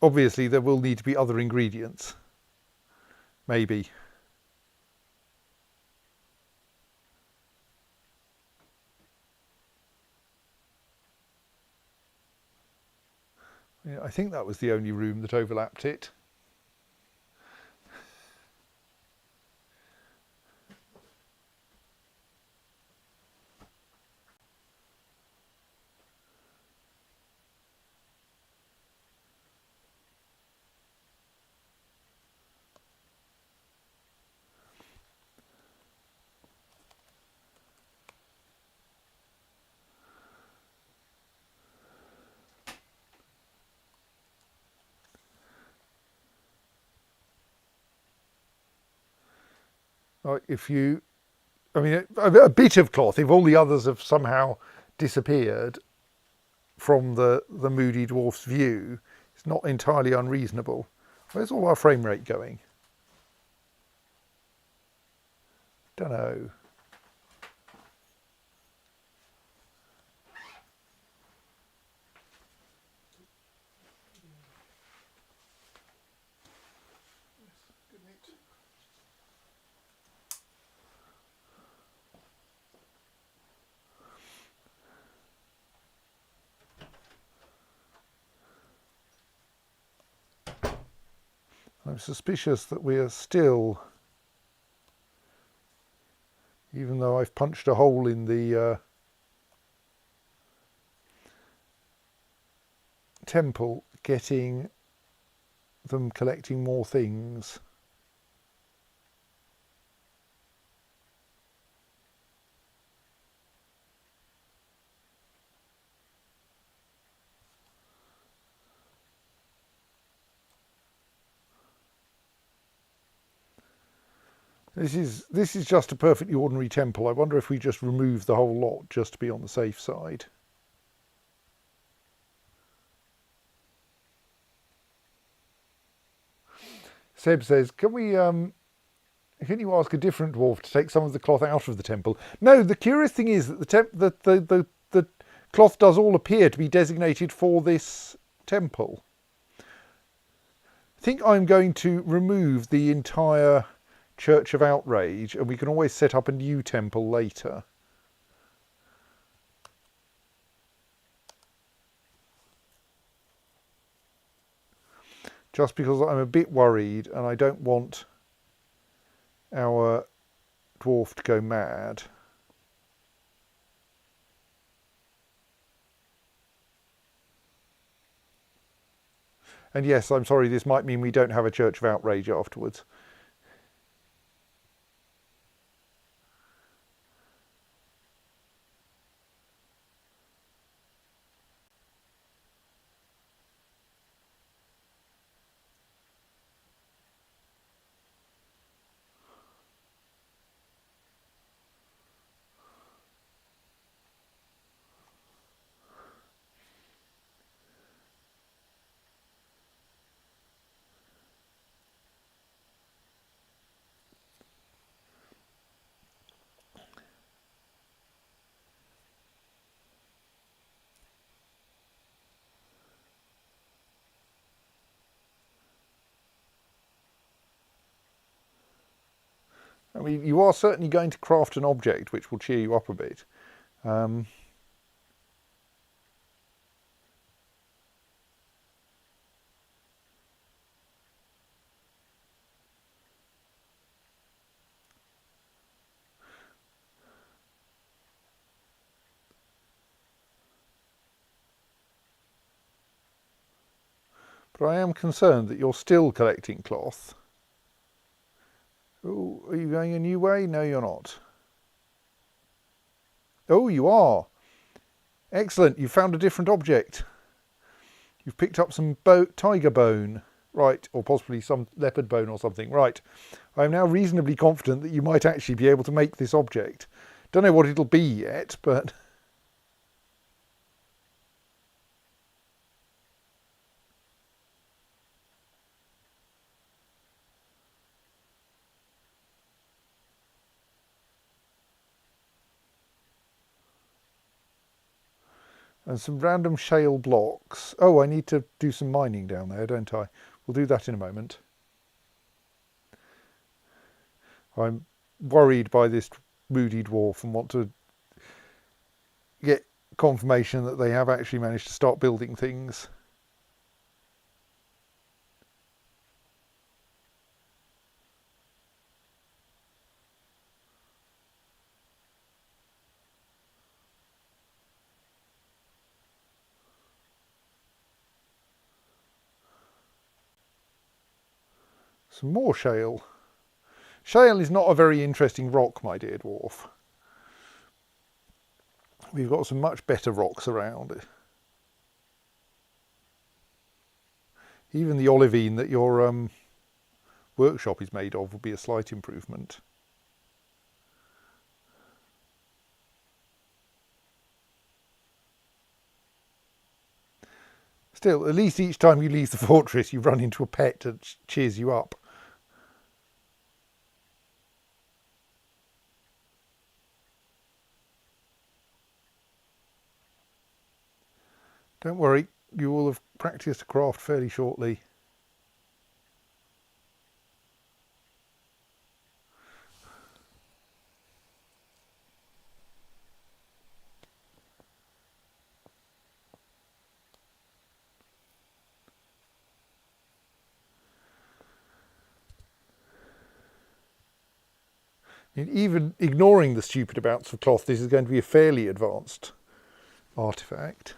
Obviously, there will need to be other ingredients. Maybe. Yeah, I think that was the only room that overlapped it. If you, I mean, a bit of cloth, if all the others have somehow disappeared from the moody dwarf's view, it's not entirely unreasonable. Where's all our frame rate going? Don't know. Good meat. I'm suspicious that we are still, even though I've punched a hole in the temple, getting them collecting more things. This is just a perfectly ordinary temple. I wonder if we just remove the whole lot just to be on the safe side. Seb says, can you ask a different dwarf to take some of the cloth out of the temple? No, the curious thing is that the cloth does all appear to be designated for this temple. I think I'm going to remove the entire Church of Outrage, and we can always set up a new temple later. Just because I'm a bit worried and I don't want our dwarf to go mad. And yes, I'm sorry, this might mean we don't have a Church of Outrage afterwards. I mean, you are certainly going to craft an object which will cheer you up a bit. Um, but I am concerned that you're still collecting cloth. Oh, are you going a new way? No, you're not. Oh, you are. Excellent. You found a different object. You've picked up some tiger bone. Right, or possibly some leopard bone or something. Right. I am now reasonably confident that you might actually be able to make this object. Don't know what it'll be yet, but... And some random shale blocks. Oh, I need to do some mining down there, don't I? We'll do that in a moment. I'm worried by this moody dwarf and want to get confirmation that they have actually managed to start building things. Some more shale. Shale is not a very interesting rock, my dear dwarf. We've got some much better rocks around. Even the olivine that your workshop is made of will be a slight improvement. Still, at least each time you leave the fortress, you run into a pet that cheers you up. Don't worry, you will have practiced a craft fairly shortly. Even ignoring the stupid amounts of cloth, this is going to be a fairly advanced artifact.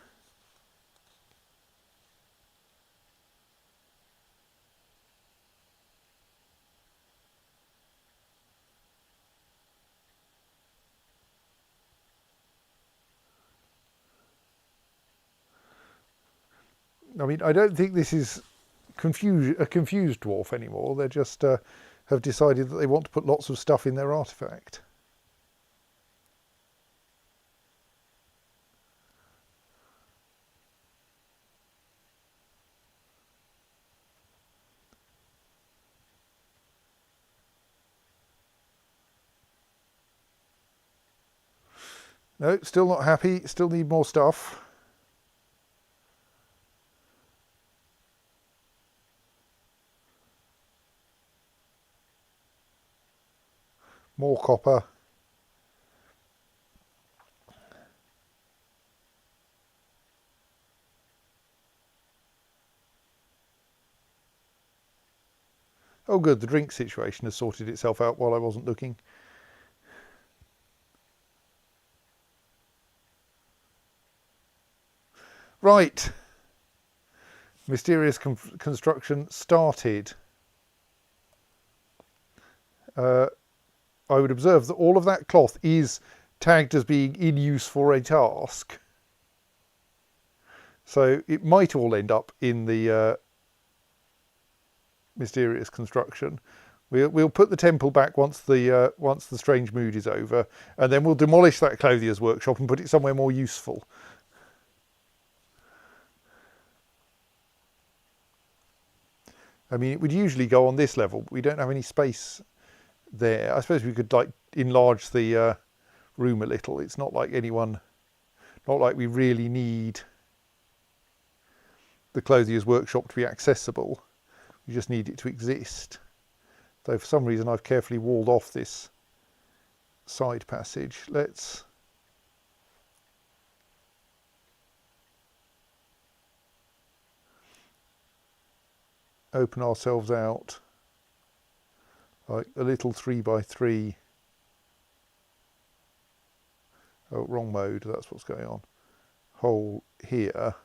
I mean, I don't think this is a confused dwarf anymore. They just have decided that they want to put lots of stuff in their artifact. No, still not happy. Still need more stuff. More copper. Oh good, the drink situation has sorted itself out while I wasn't looking. Right. Mysterious construction started. I would observe that all of that cloth is tagged as being in use for a task. So it might all end up in the mysterious construction. We'll put the temple back once the strange mood is over, and then we'll demolish that clothier's workshop and put it somewhere more useful. I mean, it would usually go on this level, but we don't have any space there. I suppose we could like enlarge the room a little. It's not like not like we really need the clothier's workshop to be accessible. We just need it to exist. Though for some reason I've carefully walled off this side passage. Let's open ourselves out like a little 3x3. Oh, wrong mode, that's what's going on. Hole here.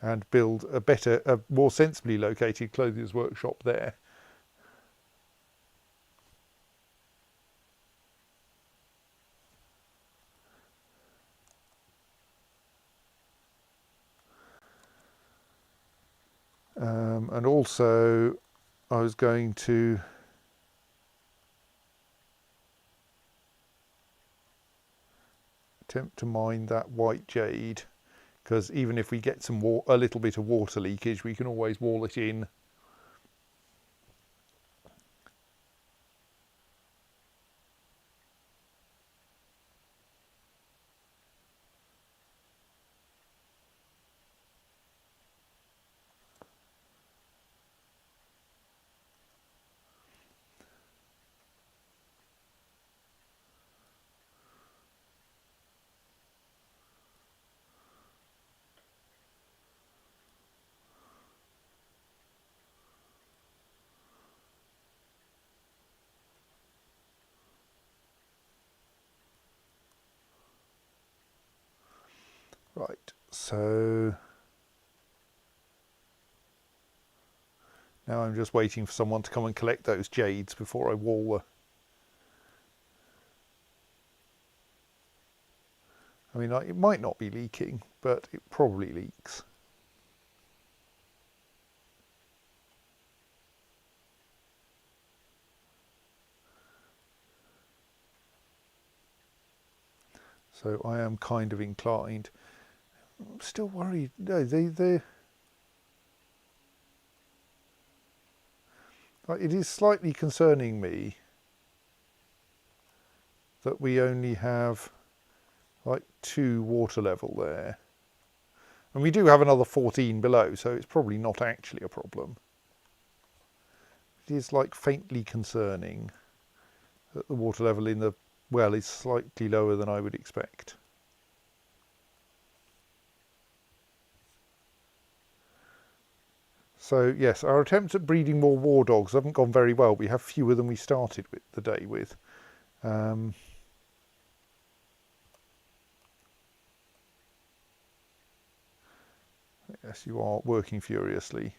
And build a more sensibly located clothier's workshop there. And also I was going to attempt to mine that white jade, because even if we get a little bit of water leakage, we can always wall it in. Right, so now I'm just waiting for someone to come and collect those jades before I wall I mean, it might not be leaking, but it probably leaks. So I am kind of inclined. I'm still worried. No, it is slightly concerning me that we only have like 2 water level there. And we do have another 14 below, so it's probably not actually a problem. It is like faintly concerning that the water level in the well is slightly lower than I would expect. So yes, our attempts at breeding more war dogs haven't gone very well. We have fewer than we started with the day with. Yes, you are working furiously.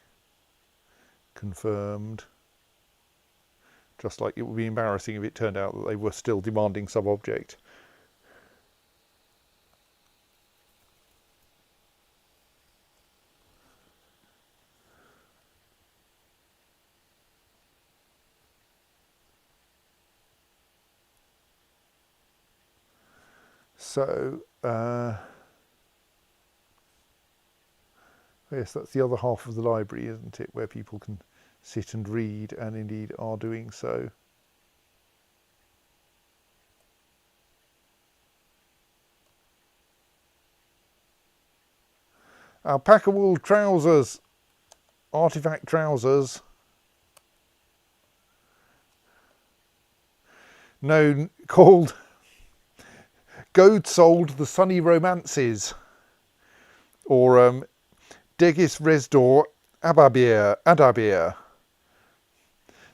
Confirmed. Just like it would be embarrassing if it turned out that they were still demanding sub-object. So, yes, that's the other half of the library, isn't it, where people can sit and read, and indeed are doing so. Alpaca wool trousers, artifact trousers, known called Goad Sold the Sunny Romances, or Degis Resdor Adabir.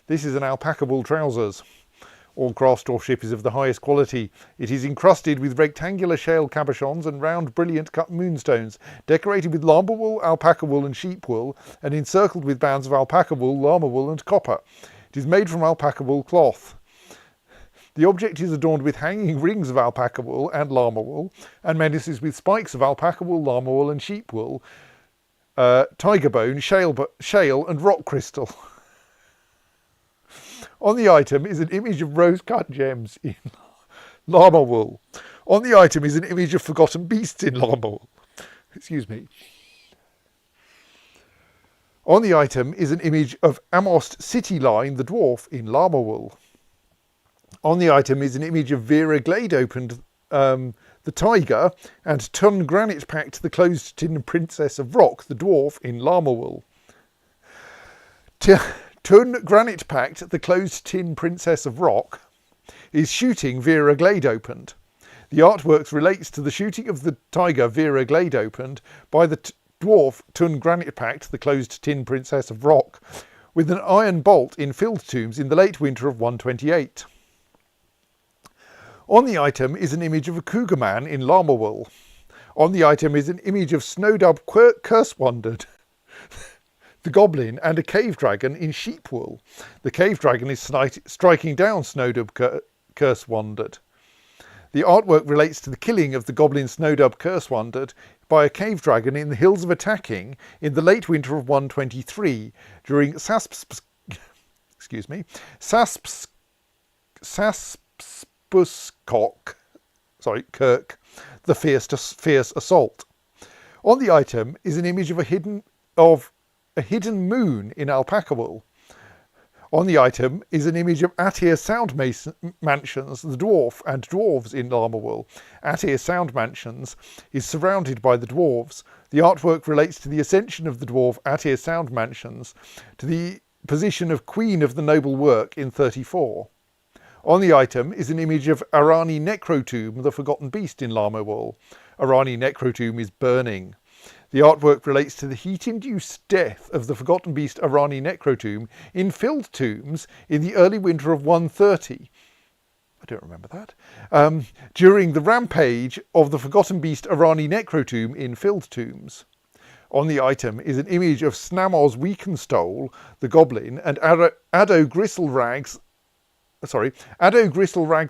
This is an alpaca wool trousers. All Kraftstorf ship is of the highest quality. It is encrusted with rectangular shale cabochons and round brilliant cut moonstones, decorated with llama wool, alpaca wool and sheep wool, and encircled with bands of alpaca wool, llama wool and copper. It is made from alpaca wool cloth. The object is adorned with hanging rings of alpaca wool and llama wool, and menaces with spikes of alpaca wool, llama wool and sheep wool, tiger bone, shale and rock crystal. On the item is an image of rose-cut gems in llama wool. On the item is an image of forgotten beasts in llama wool. Excuse me. On the item is an image of Amost City Line, the dwarf, in llama wool. On the item is an image of Vera Glade opened, the tiger, and Tun Granite packed, the closed tin princess of rock, the dwarf, in llama wool. Tun Granite packed, the closed tin princess of rock, is shooting Vera Glade opened. The artwork relates to the shooting of the tiger Vera Glade opened by the dwarf Tun Granite packed, the closed tin princess of rock, with an iron bolt in filled tombs in the late winter of 128. On the item is an image of a cougar man in llama wool. On the item is an image of Snowdub Curse Wandered, the goblin, and a cave dragon in sheep wool. The cave dragon is striking down Snowdub Curse Wandered. The artwork relates to the killing of the goblin Snowdub Curse Wandered by a cave dragon in the Hills of Attacking in the late winter of 123 during Saspuscock, Kirk, the fierce assault. On the item is an image of a hidden moon in alpaca wool. On the item is an image of Atir Sound Mansions, the dwarf, and dwarves in llama wool. Atir Sound Mansions is surrounded by the dwarves. The artwork relates to the ascension of the dwarf Atir Sound Mansions to the position of Queen of the Noble Work in 34. On the item is an image of Arani Necrotomb, the Forgotten Beast in llama wool. Arani Necrotomb is burning. The artwork relates to the heat-induced death of the Forgotten Beast Arani Necrotomb in filled tombs in the early winter of 130. I don't remember that. During the rampage of the Forgotten Beast Arani Necrotomb in filled tombs. On the item is an image of Snamoz Weakenstole, the goblin, and Addo Gristlerags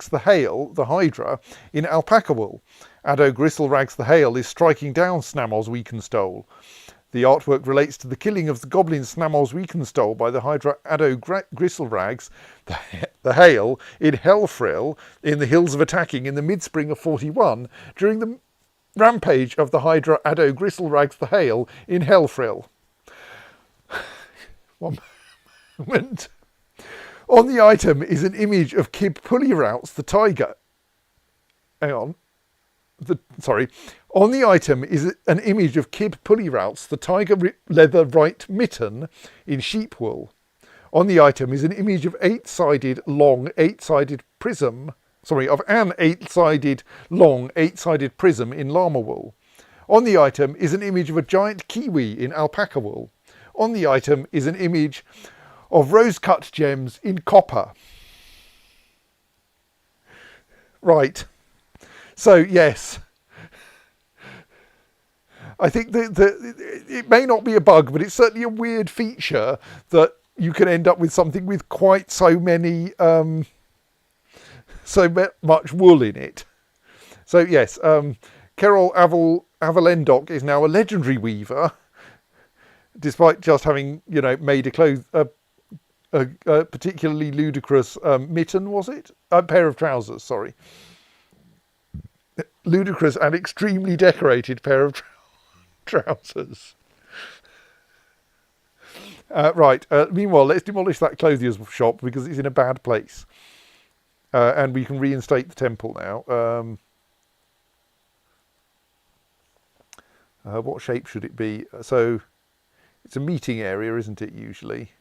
the Hale, the Hydra, in alpaca wool. Addo Gristlerags the Hale is striking down Snamoz Weakenstole. The artwork relates to the killing of the goblin Snamoz Weakenstole by the Hydra Addo Gristlerags the Hale in Hellfrill in the Hills of Attacking in the mid-spring of 41 during the rampage of the Hydra Addo Gristlerags the Hale in Hellfrill. One moment. On the item is an image of Kib Pullyrouts the tiger. Hang on. On the item is an image of Kib Pullyrouts the tiger leather right mitten in sheep wool. On the item is an image of an eight-sided long eight-sided prism in llama wool. On the item is an image of a giant kiwi in alpaca wool. On the item is an image of rose-cut gems in copper. Right. So, yes. I think that it may not be a bug, but it's certainly a weird feature that you can end up with something with quite so many, much wool in it. So, yes, Carol Avalendock is now a legendary weaver, despite just having, made a particularly ludicrous mitten, was it? A pair of trousers, sorry. Ludicrous and extremely decorated pair of trousers. Right, meanwhile, let's demolish that clothier's shop because it's in a bad place. And we can reinstate the temple now. What shape should it be? So, it's a meeting area, isn't it, usually?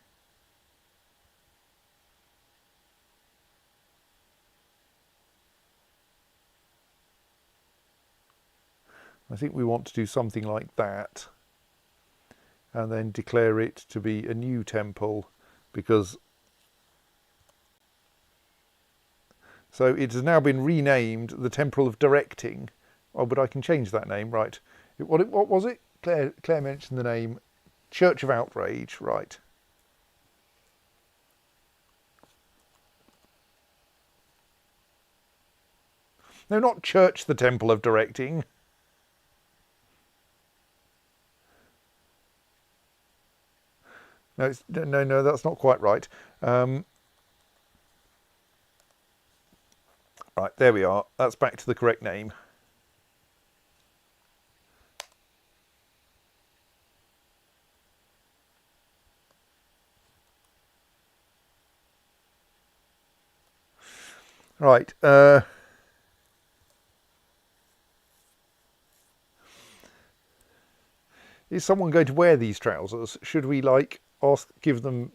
I think we want to do something like that and then declare it to be a new temple because So it has now been renamed the Temple of Directing. Oh, but I can change that name, right? What was it? Claire mentioned the name Church of Outrage, right? No, not Church, the Temple of Directing. No, no, that's not quite right. Right, there we are. That's back to the correct name. Right. Is someone going to wear these trousers? Should we make them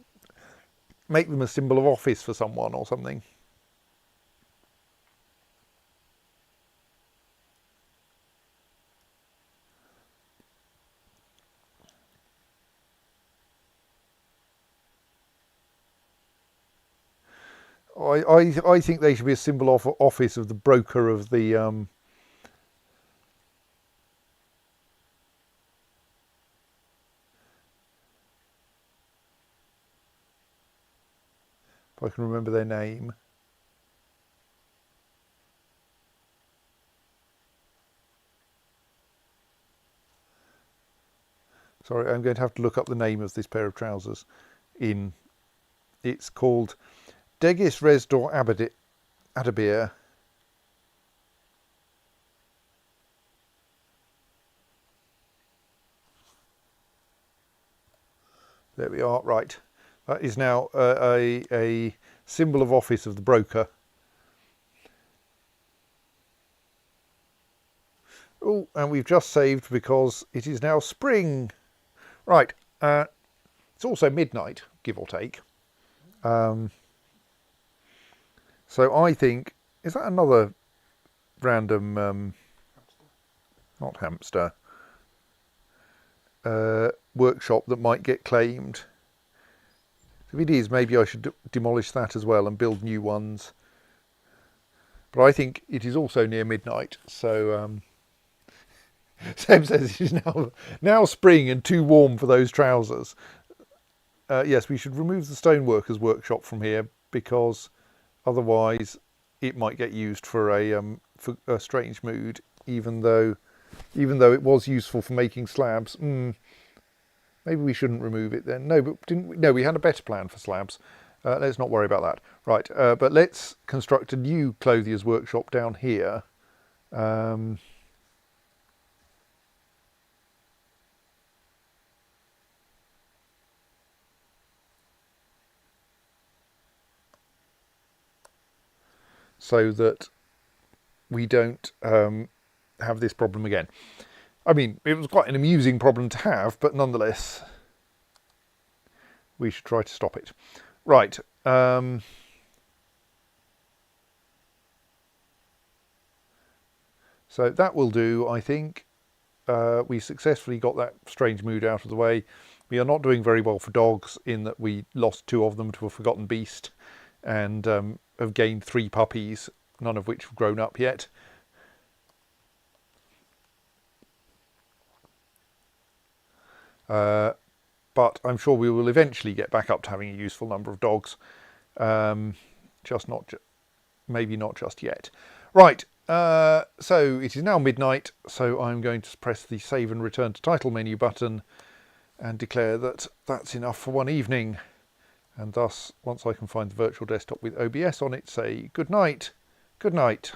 a symbol of office for someone or something? I think they should be a symbol of office of the broker of the. If I can remember their name. Sorry, I'm going to have to look up the name of this pair of trousers. It's called Degis Resdor Adabir. There we are. Right, that is now a symbol of office of the broker. Oh, and we've just saved because it is now spring. Right, it's also midnight, give or take. So I think, is that another random, not hamster, workshop that might get claimed? If it is, maybe I should demolish that as well and build new ones. But I think it is also near midnight, so Seb says it is now spring and too warm for those trousers. Yes, we should remove the stoneworkers workshop from here because otherwise it might get used for a strange mood, even though it was useful for making slabs. Maybe we shouldn't remove it then. No, but no, we had a better plan for slabs. Let's not worry about that. Right, but let's construct a new clothier's workshop down here. So that we don't have this problem again. I mean, it was quite an amusing problem to have, but nonetheless, we should try to stop it. Right. So that will do, I think. We successfully got that strange mood out of the way. We are not doing very well for dogs in that we lost 2 of them to a forgotten beast and have gained 3 puppies, none of which have grown up yet. But I'm sure we will eventually get back up to having a useful number of dogs. Maybe not just yet. Right, so it is now midnight, so I'm going to press the save and return to title menu button and declare that that's enough for one evening. And thus, once I can find the virtual desktop with OBS on it, say good night, good night.